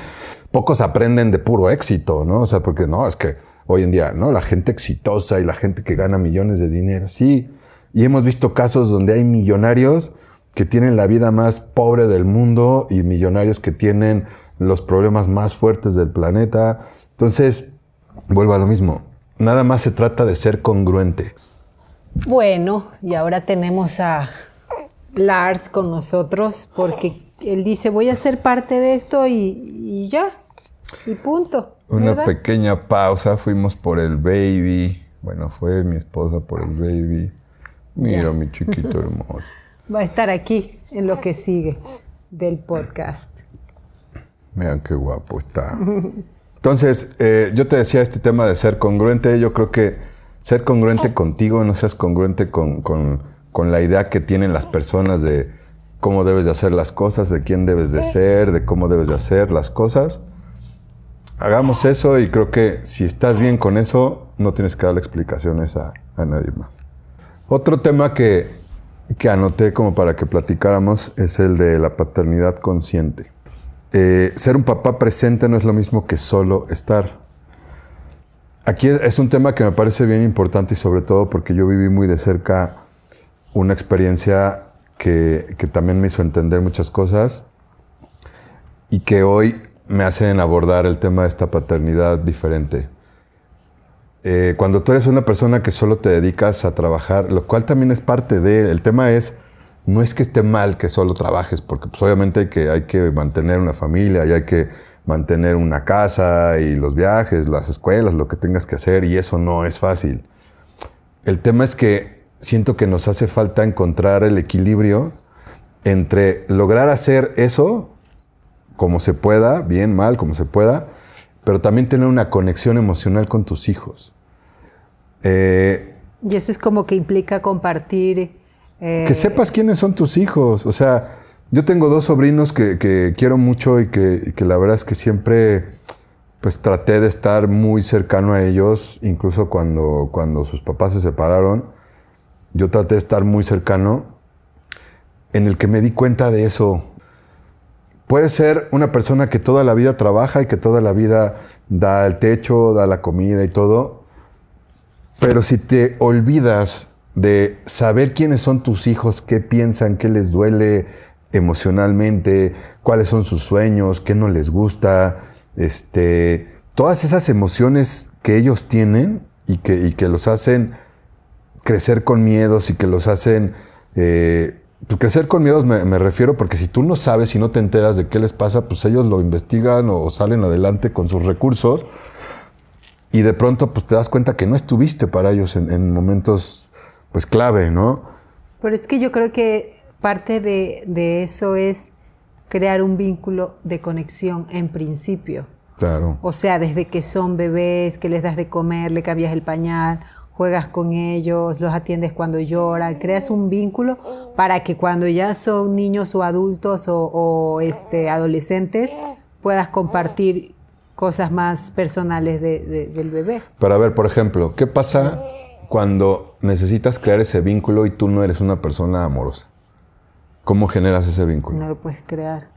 pocos aprenden de puro éxito, ¿no? O sea, porque no, es que hoy en día, ¿no? La gente exitosa y la gente que gana millones de dinero, sí. Y hemos visto casos donde hay millonarios que tienen la vida más pobre del mundo y millonarios que tienen los problemas más fuertes del planeta. Entonces, vuelvo a lo mismo. Nada más se trata de ser congruente. Bueno, y ahora tenemos a Lars con nosotros porque él dice, voy a ser parte de esto y ya, y punto. Una pequeña pausa, fuimos por el baby. Bueno, fue mi esposa por el baby. Mira, ya. Mi chiquito hermoso. Va a estar aquí en lo que sigue del podcast. Vean qué guapo está. Entonces, yo te decía este tema de ser congruente. Yo creo que ser congruente contigo, no seas congruente con la idea que tienen las personas de cómo debes de hacer las cosas, de quién debes de ser, de cómo debes de hacer las cosas. Hagamos eso y creo que si estás bien con eso, no tienes que darle explicaciones a nadie más. Otro tema que anoté como para que platicáramos es el de la paternidad consciente. Ser un papá presente no es lo mismo que solo estar. Aquí es un tema que me parece bien importante y sobre todo porque yo viví muy de cerca una experiencia que también me hizo entender muchas cosas y que hoy me hacen abordar el tema de esta paternidad diferente. Cuando tú eres una persona que solo te dedicas a trabajar, lo cual también es parte de... El tema es, no es que esté mal que solo trabajes, porque pues obviamente hay que mantener una familia y hay que mantener una casa y los viajes, las escuelas, lo que tengas que hacer, y eso no es fácil. El tema es que siento que nos hace falta encontrar el equilibrio entre lograr hacer eso como se pueda, bien, mal, como se pueda, pero también tener una conexión emocional con tus hijos. Y eso es como que implica compartir... Que sepas quiénes son tus hijos. O sea, yo tengo 2 sobrinos que quiero mucho y que la verdad es que siempre pues traté de estar muy cercano a ellos, incluso cuando sus papás se separaron. Yo traté de estar muy cercano, en el que me di cuenta de eso. Puede ser una persona que toda la vida trabaja y que toda la vida da el techo, da la comida y todo, pero si te olvidas de saber quiénes son tus hijos, qué piensan, qué les duele emocionalmente, cuáles son sus sueños, qué no les gusta, todas esas emociones que ellos tienen y que los hacen crecer con miedos y que los hacen... pues crecer con miedos me refiero porque si tú no sabes y no te enteras de qué les pasa, pues ellos lo investigan o salen adelante con sus recursos y de pronto pues te das cuenta que no estuviste para ellos en momentos pues clave, ¿no? Pero es que yo creo que parte de eso es crear un vínculo de conexión en principio. Claro. O sea, desde que son bebés, que les das de comer, le cambias el pañal, juegas con ellos, los atiendes cuando lloran, creas un vínculo para que cuando ya son niños o adultos o adolescentes puedas compartir cosas más personales del bebé. Pero a ver, por ejemplo, ¿qué pasa cuando necesitas crear ese vínculo y tú no eres una persona amorosa? ¿Cómo generas ese vínculo? No lo puedes crear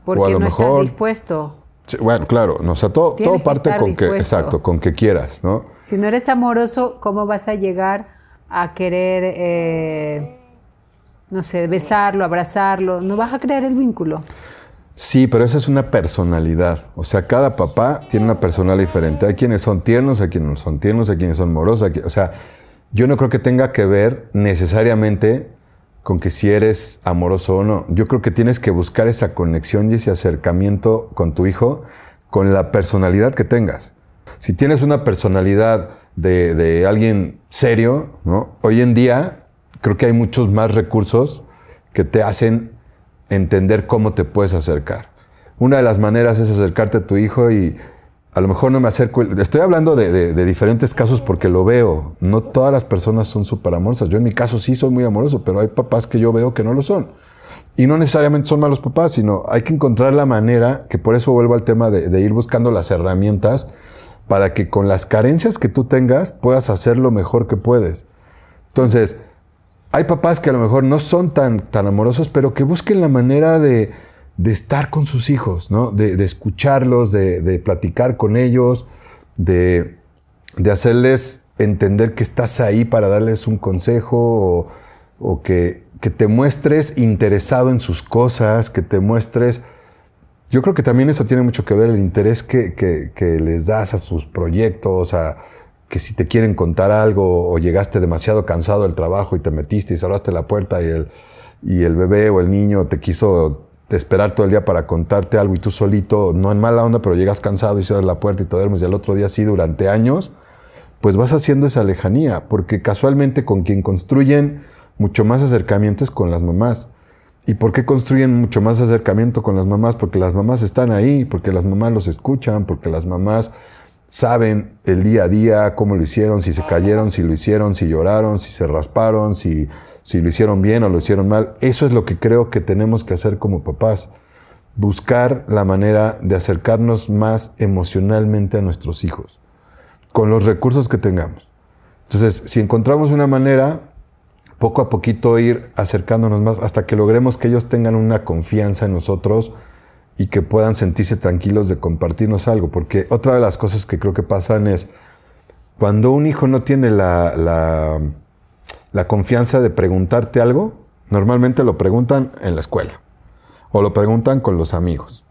porque no estás dispuesto. Sí, bueno, claro, no, o sea, todo parte con que, exacto, con que quieras, ¿no? Si no eres amoroso, ¿cómo vas a llegar a querer, no sé, besarlo, abrazarlo? No vas a crear el vínculo. Sí, pero esa es una personalidad. O sea, cada papá tiene una personalidad diferente. Hay quienes son tiernos, hay quienes no son tiernos, hay quienes son amorosos. O sea, yo no creo que tenga que ver necesariamente con que si eres amoroso o no. Yo creo que tienes que buscar esa conexión y ese acercamiento con tu hijo con la personalidad que tengas. Si tienes una personalidad de alguien serio, ¿no? Hoy en día creo que hay muchos más recursos que te hacen entender cómo te puedes acercar. Una de las maneras es acercarte a tu hijo y a lo mejor no me acerco. Estoy hablando de diferentes casos porque lo veo. No todas las personas son súper amorosas. Yo en mi caso sí soy muy amoroso, pero hay papás que yo veo que no lo son. Y no necesariamente son malos papás, sino hay que encontrar la manera, que por eso vuelvo al tema de ir buscando las herramientas para que con las carencias que tú tengas puedas hacer lo mejor que puedes. Entonces, hay papás que a lo mejor no son tan amorosos, pero que busquen la manera de estar con sus hijos, ¿no? De escucharlos, de platicar con ellos, de hacerles entender que estás ahí para darles un consejo o que te muestres interesado en sus cosas, que te muestres... Yo creo que también eso tiene mucho que ver, el interés que les das a sus proyectos, que si te quieren contar algo o llegaste demasiado cansado del trabajo y te metiste y cerraste la puerta y el bebé o el niño te quiso esperar todo el día para contarte algo y tú solito, no en mala onda, pero llegas cansado y cierras la puerta y te duermes y al otro día sí durante años, pues vas haciendo esa lejanía, porque casualmente con quien construyen mucho más acercamiento es con las mamás. ¿Y por qué construyen mucho más acercamiento con las mamás? Porque las mamás están ahí, porque las mamás los escuchan, porque las mamás saben el día a día cómo lo hicieron, si se cayeron, si lo hicieron, si lloraron, si se rasparon, si lo hicieron bien o lo hicieron mal. Eso es lo que creo que tenemos que hacer como papás. Buscar la manera de acercarnos más emocionalmente a nuestros hijos, con los recursos que tengamos. Entonces, si encontramos una manera, poco a poquito ir acercándonos más hasta que logremos que ellos tengan una confianza en nosotros y que puedan sentirse tranquilos de compartirnos algo. Porque otra de las cosas que creo que pasan es cuando un hijo no tiene la confianza de preguntarte algo, normalmente lo preguntan en la escuela o lo preguntan con los amigos.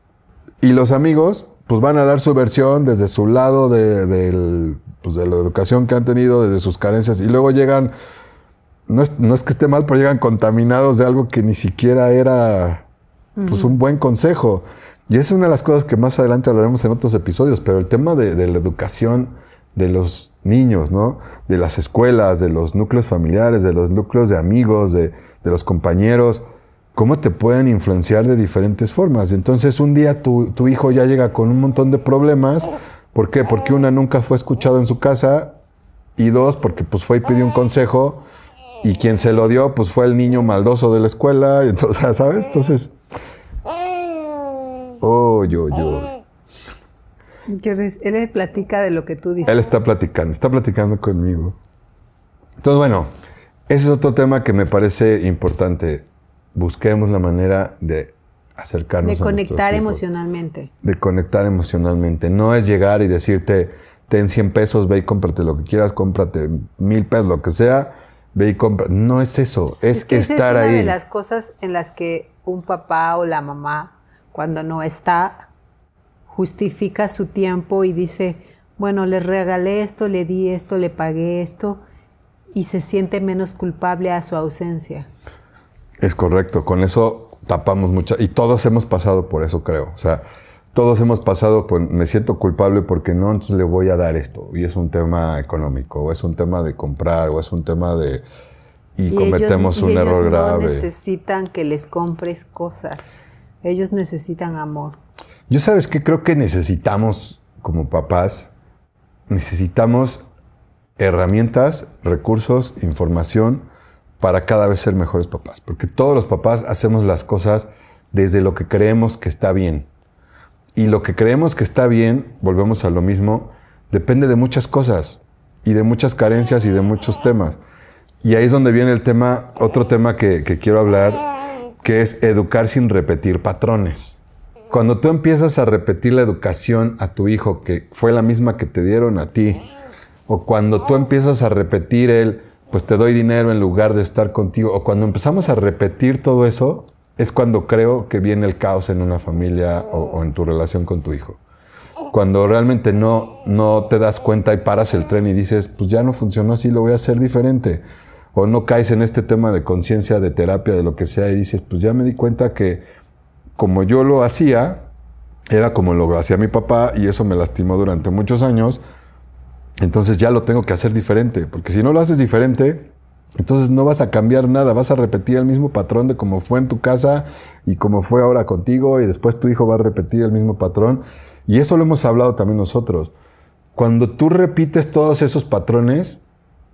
Y los amigos pues van a dar su versión desde su lado de la educación que han tenido, desde sus carencias, y luego llegan, no es que esté mal, pero llegan contaminados de algo que ni siquiera era pues un buen consejo. Y es una de las cosas que más adelante hablaremos en otros episodios, pero el tema de la educación de los niños, ¿no? De las escuelas, de los núcleos familiares, de los núcleos de amigos, de los compañeros, cómo te pueden influenciar de diferentes formas. Entonces, un día tu hijo ya llega con un montón de problemas. ¿Por qué? Porque una, nunca fue escuchado en su casa, y dos, porque pues fue y pidió un consejo, y quien se lo dio pues fue el niño maldoso de la escuela, y entonces, ¿sabes? Entonces... Él le platica de lo que tú dices. Él está platicando conmigo. Entonces, bueno, ese es otro tema que me parece importante. Busquemos la manera de acercarnos a nuestros hijos. De conectar emocionalmente. De conectar emocionalmente. No es llegar y decirte, ten 100 pesos, ve y cómprate lo que quieras, cómprate 1000 pesos, lo que sea, ve y compra. No es eso, es que estar ahí. Es una de las cosas en las que un papá o la mamá, cuando no está, justifica su tiempo y dice, bueno, le regalé esto, le di esto, le pagué esto, y se siente menos culpable a su ausencia. Es correcto, con eso tapamos mucho, y todos hemos pasado por eso, creo. O sea, todos hemos pasado por, me siento culpable porque no, entonces le voy a dar esto, y es un tema económico, o es un tema de comprar, o es un tema de... Y cometemos un error grave. Ellos no necesitan que les compres cosas, ellos necesitan amor. Yo, ¿sabes qué? Creo que necesitamos, como papás, necesitamos herramientas, recursos, información para cada vez ser mejores papás. Porque todos los papás hacemos las cosas desde lo que creemos que está bien. Y lo que creemos que está bien, volvemos a lo mismo, depende de muchas cosas y de muchas carencias y de muchos temas. Y ahí es donde viene el tema, otro tema que quiero hablar, que es educar sin repetir patrones. Cuando tú empiezas a repetir la educación a tu hijo, que fue la misma que te dieron a ti, o cuando tú empiezas a repetir el, pues te doy dinero en lugar de estar contigo, o cuando empezamos a repetir todo eso, es cuando creo que viene el caos en una familia o en tu relación con tu hijo. Cuando realmente no te das cuenta y paras el tren y dices, pues ya no funcionó así, lo voy a hacer diferente. O no caes en este tema de conciencia, de terapia, de lo que sea, y dices, pues ya me di cuenta que como yo lo hacía, era como lo hacía mi papá, y eso me lastimó durante muchos años, entonces ya lo tengo que hacer diferente, porque si no lo haces diferente, entonces no vas a cambiar nada, vas a repetir el mismo patrón de cómo fue en tu casa y cómo fue ahora contigo, y después tu hijo va a repetir el mismo patrón, y eso lo hemos hablado también nosotros. Cuando tú repites todos esos patrones,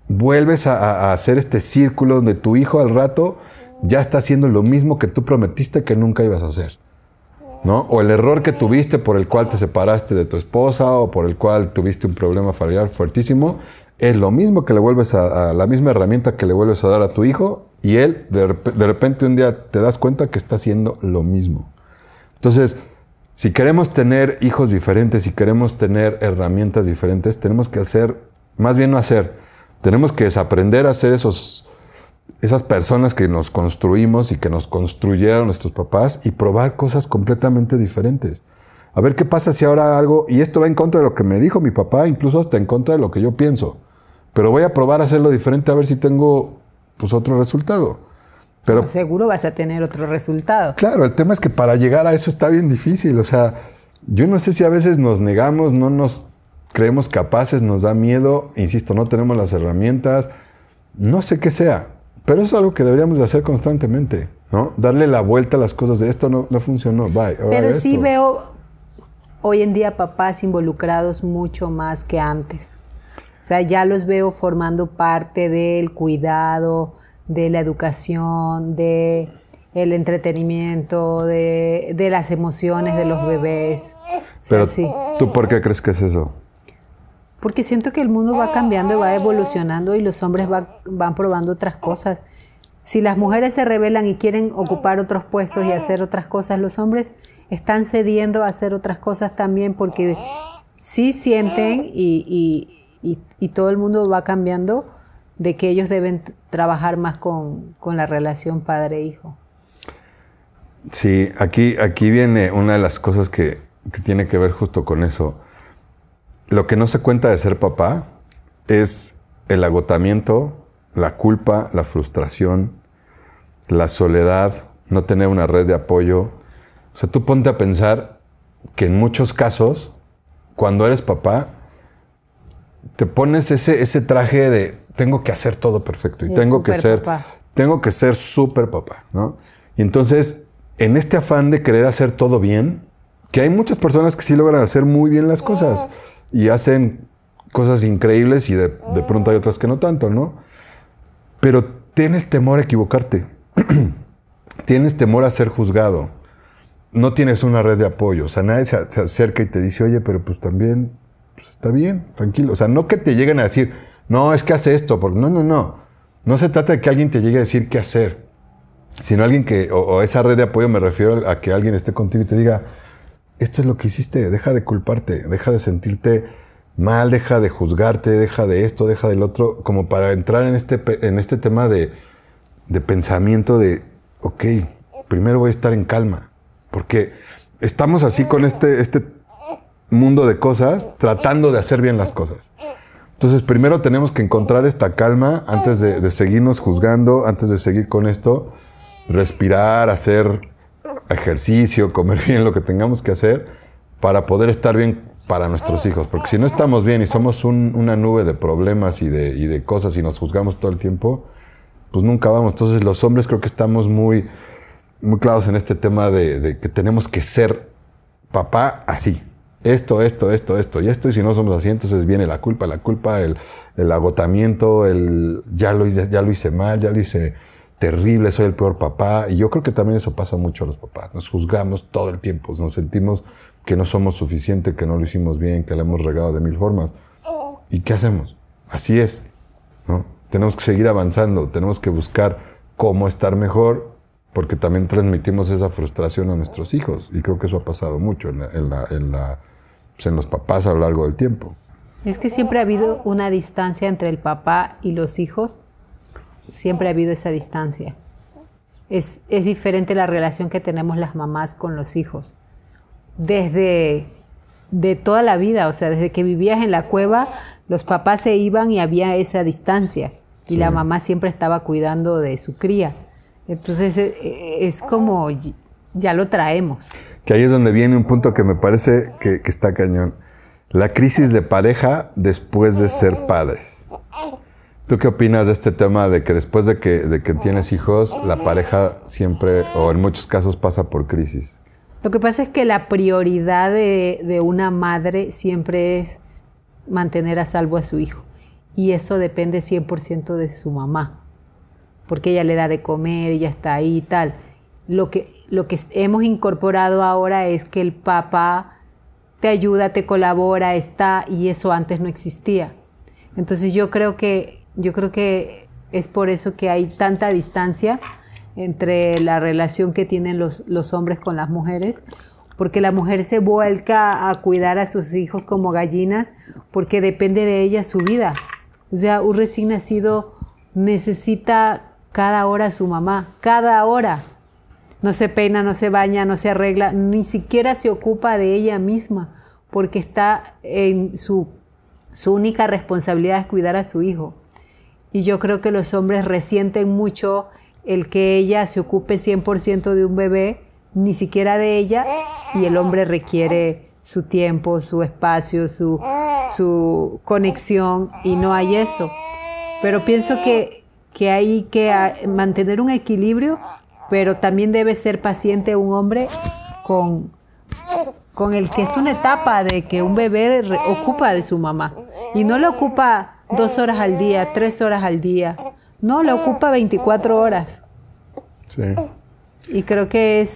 vuelves a hacer este círculo donde tu hijo al rato ya está haciendo lo mismo que tú prometiste que nunca ibas a hacer, ¿no? O el error que tuviste por el cual te separaste de tu esposa, o por el cual tuviste un problema familiar fuertísimo, es lo mismo que le vuelves a la misma herramienta que le vuelves a dar a tu hijo, y él de repente un día te das cuenta que está haciendo lo mismo. Entonces, si queremos tener hijos diferentes, si queremos tener herramientas diferentes, tenemos que hacer, más bien no hacer, tenemos que desaprender a hacer esas personas que nos construimos y que nos construyeron nuestros papás, y probar cosas completamente diferentes. A ver qué pasa si ahora algo, y esto va en contra de lo que me dijo mi papá, incluso hasta en contra de lo que yo pienso, pero voy a probar a hacerlo diferente a ver si tengo pues otro resultado. Pero seguro vas a tener otro resultado. Claro, el tema es que para llegar a eso está bien difícil. O sea, yo no sé si a veces nos negamos, no nos creemos capaces, nos da miedo, insisto, no tenemos las herramientas, no sé qué sea. Pero eso es algo que deberíamos de hacer constantemente, ¿no? Darle la vuelta a las cosas de esto no funcionó, bye. Pero sí veo hoy en día papás involucrados mucho más que antes. O sea, ya los veo formando parte del cuidado, de la educación, de el entretenimiento, de las emociones de los bebés. Pero, o sea, sí. ¿Tú por qué crees que es eso? Porque siento que el mundo va cambiando y va evolucionando, y los hombres van probando otras cosas. Si las mujeres se rebelan y quieren ocupar otros puestos y hacer otras cosas, los hombres están cediendo a hacer otras cosas también, porque sí sienten y todo el mundo va cambiando, de que ellos deben trabajar más con la relación padre-hijo. Sí, aquí viene una de las cosas que tiene que ver justo con eso. Lo que no se cuenta de ser papá es el agotamiento, la culpa, la frustración, la soledad, no tener una red de apoyo. O sea, tú ponte a pensar que en muchos casos, cuando eres papá, te pones ese traje de tengo que hacer todo perfecto y tengo que ser súper papá, ¿no? Y entonces, en este afán de querer hacer todo bien, que hay muchas personas que sí logran hacer muy bien las cosas y hacen cosas increíbles y de pronto hay otras que no tanto, ¿no? Pero tienes temor a equivocarte. Tienes temor a ser juzgado. No tienes una red de apoyo. O sea, nadie se acerca y te dice, oye, pero pues también pues está bien, tranquilo. O sea, no que te lleguen a decir, no, es que hace esto. Porque no. No se trata de que alguien te llegue a decir qué hacer. Sino alguien que, o esa red de apoyo, me refiero a que alguien esté contigo y te diga, esto es lo que hiciste, deja de culparte, deja de sentirte mal, deja de juzgarte, deja de esto, deja del otro, como para entrar en este tema de pensamiento de, ok, primero voy a estar en calma, porque estamos así con este mundo de cosas, tratando de hacer bien las cosas. Entonces, primero tenemos que encontrar esta calma antes de seguirnos juzgando, antes de seguir con esto, respirar, hacer ejercicio, comer bien, lo que tengamos que hacer para poder estar bien para nuestros hijos. Porque si no estamos bien y somos una nube de problemas y de cosas y nos juzgamos todo el tiempo, pues nunca vamos. Entonces los hombres creo que estamos muy claros en este tema de que tenemos que ser papá así. Esto, y si no somos así, entonces viene la culpa, el agotamiento, ya lo hice mal, ya lo hice terrible, soy el peor papá. Y yo creo que también eso pasa mucho a los papás. Nos juzgamos todo el tiempo, nos sentimos que no somos suficientes, que no lo hicimos bien, que le hemos regado de 1000 formas. ¿Y qué hacemos? Así es, ¿no? Tenemos que seguir avanzando, tenemos que buscar cómo estar mejor, porque también transmitimos esa frustración a nuestros hijos. Y creo que eso ha pasado mucho en los papás a lo largo del tiempo. Es que siempre ha habido una distancia entre el papá y los hijos. Siempre ha habido esa distancia. Es diferente la relación que tenemos las mamás con los hijos. De toda la vida, o sea, desde que vivías en la cueva, los papás se iban y había esa distancia. Y la mamá siempre estaba cuidando de su cría. Entonces es como, ya lo traemos. Que ahí es donde viene un punto que me parece que está cañón. La crisis de pareja después de ser padres. ¿Tú qué opinas de este tema de que después de que tienes hijos, la pareja siempre, o en muchos casos, pasa por crisis? Lo que pasa es que la prioridad de una madre siempre es mantener a salvo a su hijo. Y eso depende 100% de su mamá. Porque ella le da de comer, ella está ahí y tal. Lo que hemos incorporado ahora es que el papá te ayuda, te colabora, está, y eso antes no existía. Entonces yo creo que es por eso que hay tanta distancia entre la relación que tienen los hombres con las mujeres, porque la mujer se vuelca a cuidar a sus hijos como gallinas, porque depende de ella su vida. O sea, un recién nacido necesita cada hora a su mamá, cada hora. No se peina, no se baña, no se arregla, ni siquiera se ocupa de ella misma, porque está en su única responsabilidad es cuidar a su hijo. Y yo creo que los hombres resienten mucho el que ella se ocupe 100% de un bebé, ni siquiera de ella, y el hombre requiere su tiempo, su espacio, su conexión, y no hay eso. Pero pienso que hay que mantener un equilibrio, pero también debe ser paciente un hombre con el que es una etapa de que un bebé ocupa de su mamá. Y no lo ocupa 2 horas al día, 3 horas al día. No, lo ocupa 24 horas. Sí. Y creo que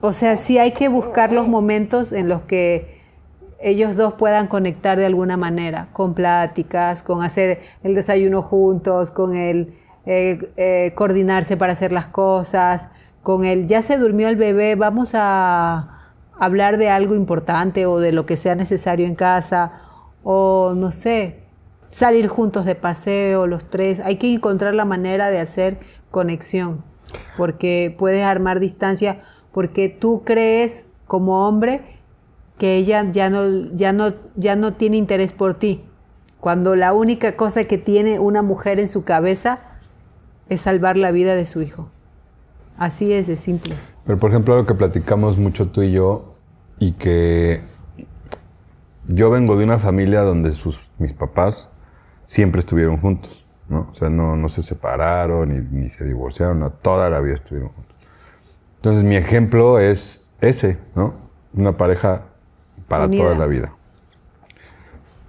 o sea, sí hay que buscar los momentos en los que ellos dos puedan conectar de alguna manera, con pláticas, con hacer el desayuno juntos, con el coordinarse para hacer las cosas, con el ya se durmió el bebé, vamos a hablar de algo importante o de lo que sea necesario en casa, o no sé, salir juntos de paseo los tres. Hay que encontrar la manera de hacer conexión, porque puedes armar distancia, porque tú crees como hombre que ella ya no tiene interés por ti, cuando la única cosa que tiene una mujer en su cabeza es salvar la vida de su hijo. Así es de simple. Pero, por ejemplo, algo que platicamos mucho tú y yo, y que yo vengo de una familia donde mis papás siempre estuvieron juntos, ¿no? O sea, no se separaron ni se divorciaron, no, toda la vida estuvieron juntos. Entonces, mi ejemplo es ese, ¿no? Una pareja para unida. toda la vida.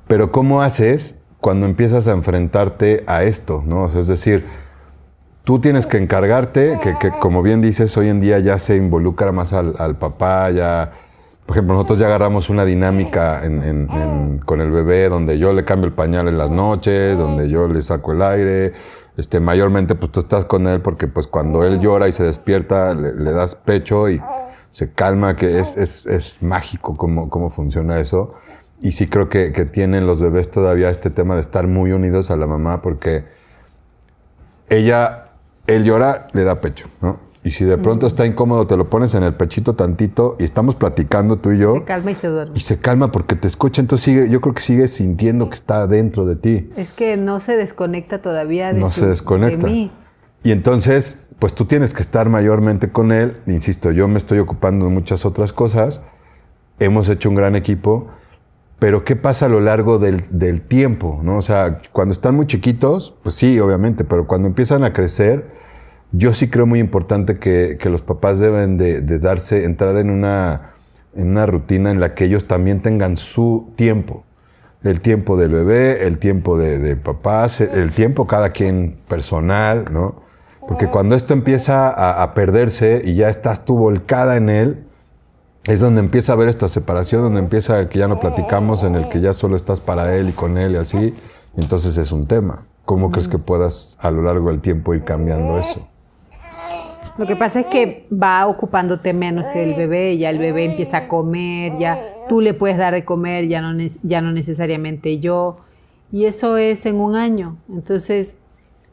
Pero ¿cómo haces cuando empiezas a enfrentarte a esto, ¿no? O sea, es decir, tú tienes que encargarte, que como bien dices, hoy en día ya se involucra más al papá, ya... Por ejemplo, nosotros ya agarramos una dinámica con el bebé donde yo le cambio el pañal en las noches, donde yo le saco el aire. Mayormente, pues tú estás con él porque pues cuando él llora y se despierta, le das pecho y se calma, que es mágico cómo funciona eso. Y sí creo que tienen los bebés todavía este tema de estar muy unidos a la mamá porque él llora, le da pecho, ¿no? Y si de pronto está incómodo, te lo pones en el pechito tantito y estamos platicando tú y yo. Se calma y se duerme. Y se calma porque te escucha, entonces yo creo que sigue sintiendo que está dentro de ti. Es que no se desconecta todavía se desconecta. De mí. Y entonces, pues tú tienes que estar mayormente con él. Insisto, yo me estoy ocupando de muchas otras cosas. Hemos hecho un gran equipo. Pero ¿qué pasa a lo largo del tiempo, ¿no? O sea, cuando están muy chiquitos, pues sí, obviamente, pero cuando empiezan a crecer... Yo sí creo muy importante que los papás deben de entrar en una rutina en la que ellos también tengan su tiempo. El tiempo del bebé, el tiempo de papás, el tiempo cada quien personal, ¿no? Porque cuando esto empieza a perderse y ya estás tú volcada en él, es donde empieza a haber esta separación, donde empieza el que ya no platicamos, en el que ya solo estás para él y con él y así. Entonces es un tema. ¿Cómo crees que puedas a lo largo del tiempo ir cambiando eso? Lo que pasa es que va ocupándote menos el bebé, ya el bebé empieza a comer, ya tú le puedes dar de comer, ya no necesariamente yo. Y eso es en un año. Entonces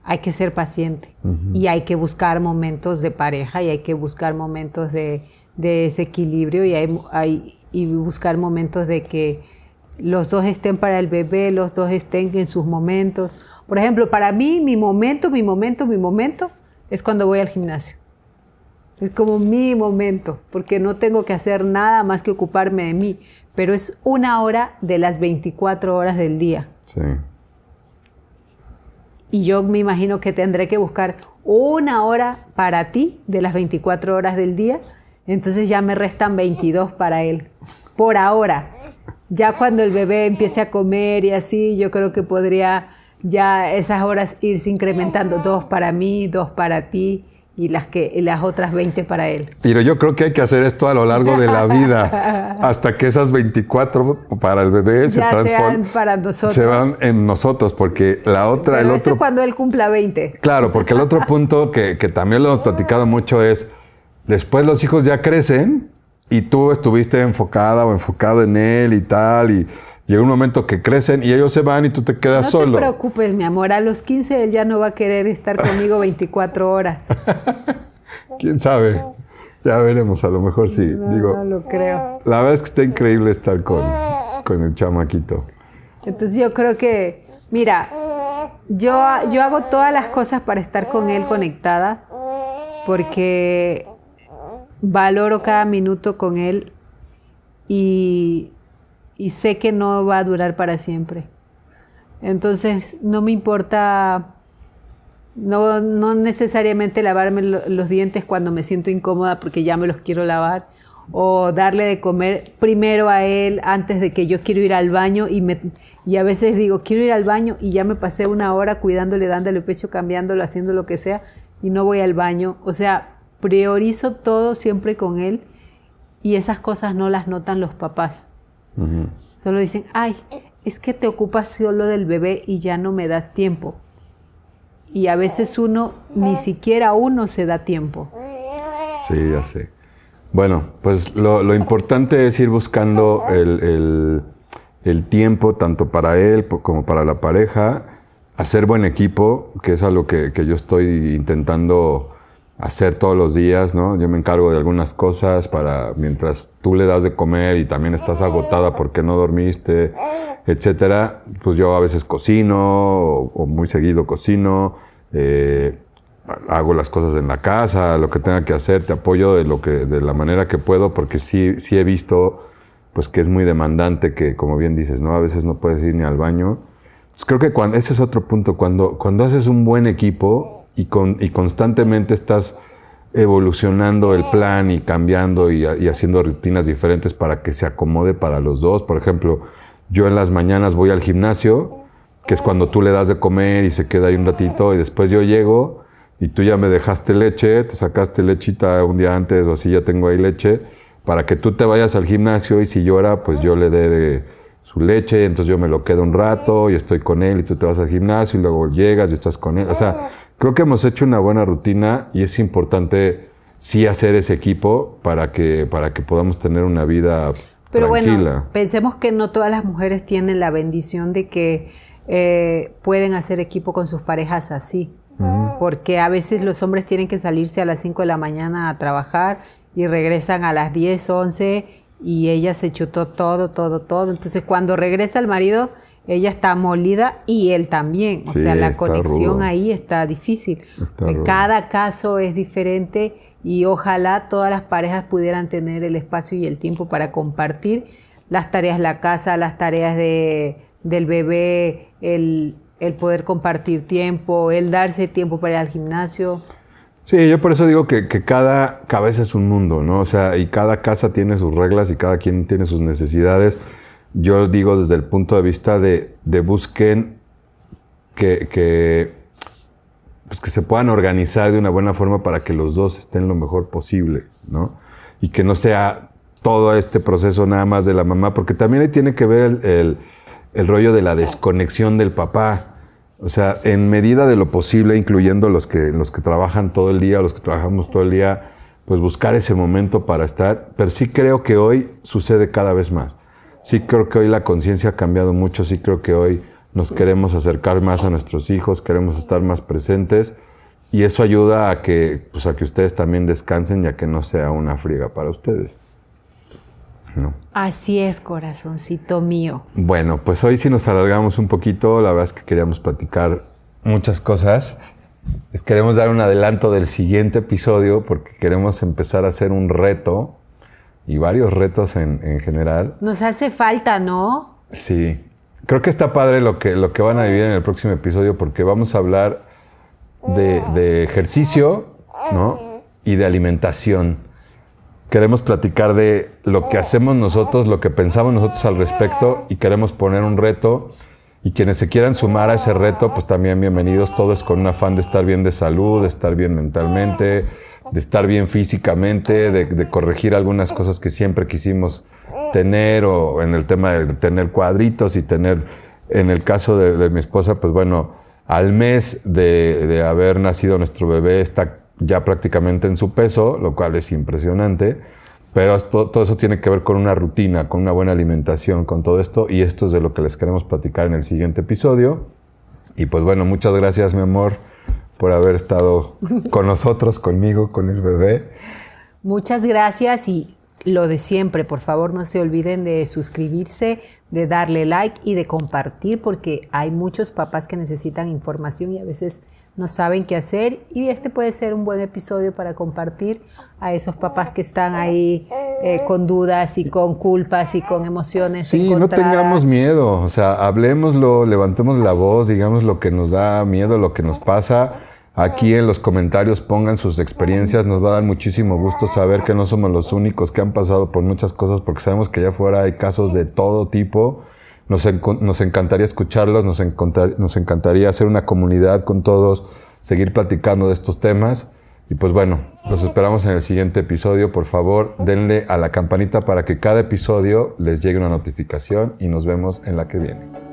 hay que ser paciente. Y hay que buscar momentos de pareja y hay que buscar momentos de ese equilibrio y buscar momentos de que los dos estén para el bebé, los dos estén en sus momentos. Por ejemplo, para mí, mi momento es cuando voy al gimnasio. Es como mi momento, porque no tengo que hacer nada más que ocuparme de mí. Pero es 1 hora de las 24 horas del día. Sí. Y yo me imagino que tendré que buscar 1 hora para ti de las 24 horas del día. Entonces ya me restan 22 para él. Por ahora. Ya cuando el bebé empiece a comer y así, yo creo que podría ya esas horas irse incrementando. 2 para mí, 2 para ti. Y las otras 20 para él. Pero yo creo que hay que hacer esto a lo largo de la vida, hasta que esas 24 para el bebé se transformen. Para nosotros. Se van en nosotros, porque la otra... Pero el eso otro, cuando él cumpla 20. Claro, porque el otro punto que también lo hemos platicado mucho es, después los hijos ya crecen y tú estuviste enfocada o enfocado en él y tal, y llega un momento que crecen y ellos se van y tú te quedas solo. No te preocupes, mi amor. A los 15 él ya no va a querer estar conmigo 24 horas. ¿Quién sabe? Ya veremos, a lo mejor sí. No lo creo. La verdad es que está increíble estar con el chamaquito. Entonces yo creo que, mira, yo hago todas las cosas para estar con él conectada porque valoro cada minuto con él y sé que no va a durar para siempre. Entonces no me importa, no necesariamente lavarme los dientes cuando me siento incómoda porque ya me los quiero lavar, o darle de comer primero a él antes de que yo quiero ir al baño y a veces digo quiero ir al baño y ya me pasé 1 hora cuidándole, dándole pecho, cambiándolo, haciendo lo que sea y no voy al baño. O sea, priorizo todo siempre con él y esas cosas no las notan los papás. Solo dicen, ay, es que te ocupas solo del bebé y ya no me das tiempo. Y a veces ni siquiera uno se da tiempo. Sí, ya sé. Bueno, pues lo importante es ir buscando el tiempo tanto para él como para la pareja, hacer buen equipo, que es algo que yo estoy intentando hacer todos los días, ¿no? Yo me encargo de algunas cosas mientras tú le das de comer y también estás agotada porque no dormiste, etcétera. Pues yo a veces cocino o muy seguido cocino. hago las cosas en la casa, lo que tenga que hacer, te apoyo de la manera que puedo, porque sí he visto pues que es muy demandante, que como bien dices, ¿no? A veces no puedes ir ni al baño. Pues creo que ese es otro punto, cuando haces un buen equipo y constantemente estás evolucionando el plan y cambiando y haciendo rutinas diferentes para que se acomode para los dos. Por ejemplo, yo en las mañanas voy al gimnasio, que es cuando tú le das de comer y se queda ahí un ratito, y después yo llego y tú ya me dejaste leche, te sacaste lechita un día antes o así, ya tengo ahí leche, para que tú te vayas al gimnasio y si llora, pues yo le dé de su leche, entonces yo me lo quedo un rato y estoy con él y tú te vas al gimnasio y luego llegas y estás con él. O sea, creo que hemos hecho una buena rutina y es importante sí hacer ese equipo para que podamos tener una vida Pero tranquila. Bueno, pensemos que no todas las mujeres tienen la bendición de que pueden hacer equipo con sus parejas así. Porque a veces los hombres tienen que salirse a las 5 de la mañana a trabajar y regresan a las 10, 11 y ella se chutó todo. Entonces cuando regresa el marido, ella está molida y él también. O sea, la conexión rudo. Ahí está difícil. Cada caso es diferente y ojalá todas las parejas pudieran tener el espacio y el tiempo para compartir las tareas de la casa, las tareas del bebé, el poder compartir tiempo, el darse tiempo para ir al gimnasio. Sí, yo por eso digo que cada cabeza es un mundo, ¿no? O sea, y cada casa tiene sus reglas y cada quien tiene sus necesidades. Yo digo desde el punto de vista de busquen que se puedan organizar de una buena forma para que los dos estén lo mejor posible, ¿no? Y que no sea todo este proceso nada más de la mamá, porque también ahí tiene que ver el rollo de la desconexión del papá. O sea, en medida de lo posible, incluyendo los que trabajan todo el día, los que trabajamos todo el día, pues buscar ese momento para estar. Pero sí creo que hoy sucede cada vez más. Sí creo que hoy la conciencia ha cambiado mucho, sí creo que hoy nos queremos acercar más a nuestros hijos, queremos estar más presentes y eso ayuda a que ustedes también descansen y a que no sea una friega para ustedes. ¿No? Así es, corazoncito mío. Bueno, pues hoy sí nos alargamos un poquito, la verdad es que queríamos platicar muchas cosas. Les queremos dar un adelanto del siguiente episodio porque queremos empezar a hacer un reto y varios retos en general. Nos hace falta, ¿no? Sí. Creo que está padre lo que van a vivir en el próximo episodio porque vamos a hablar de ejercicio, ¿no? Y de alimentación. Queremos platicar de lo que hacemos nosotros, lo que pensamos nosotros al respecto y queremos poner un reto. Y quienes se quieran sumar a ese reto, pues también bienvenidos. Todo es con un afán de estar bien de salud, de estar bien mentalmente, de estar bien físicamente, de corregir algunas cosas que siempre quisimos tener, o en el tema de tener cuadritos y tener, en el caso de mi esposa, pues bueno, al mes de haber nacido nuestro bebé está ya prácticamente en su peso, lo cual es impresionante, pero todo eso tiene que ver con una rutina, con una buena alimentación, con todo esto, y esto es de lo que les queremos platicar en el siguiente episodio. Y pues bueno, muchas gracias, mi amor, por haber estado con nosotros, conmigo, con el bebé. Muchas gracias y lo de siempre, por favor no se olviden de suscribirse, de darle like y de compartir porque hay muchos papás que necesitan información y a veces no saben qué hacer y este puede ser un buen episodio para compartir a esos papás que están ahí con dudas y con culpas y con emociones encontradas. No tengamos miedo, o sea, hablemoslo, levantemos la voz, digamos lo que nos da miedo, lo que nos pasa. Aquí en los comentarios pongan sus experiencias, nos va a dar muchísimo gusto saber que no somos los únicos que han pasado por muchas cosas, porque sabemos que allá afuera hay casos de todo tipo. Nos encantaría escucharlos, nos encantaría hacer una comunidad con todos, seguir platicando de estos temas. Y pues bueno, los esperamos en el siguiente episodio. Por favor, denle a la campanita para que cada episodio les llegue una notificación y nos vemos en la que viene.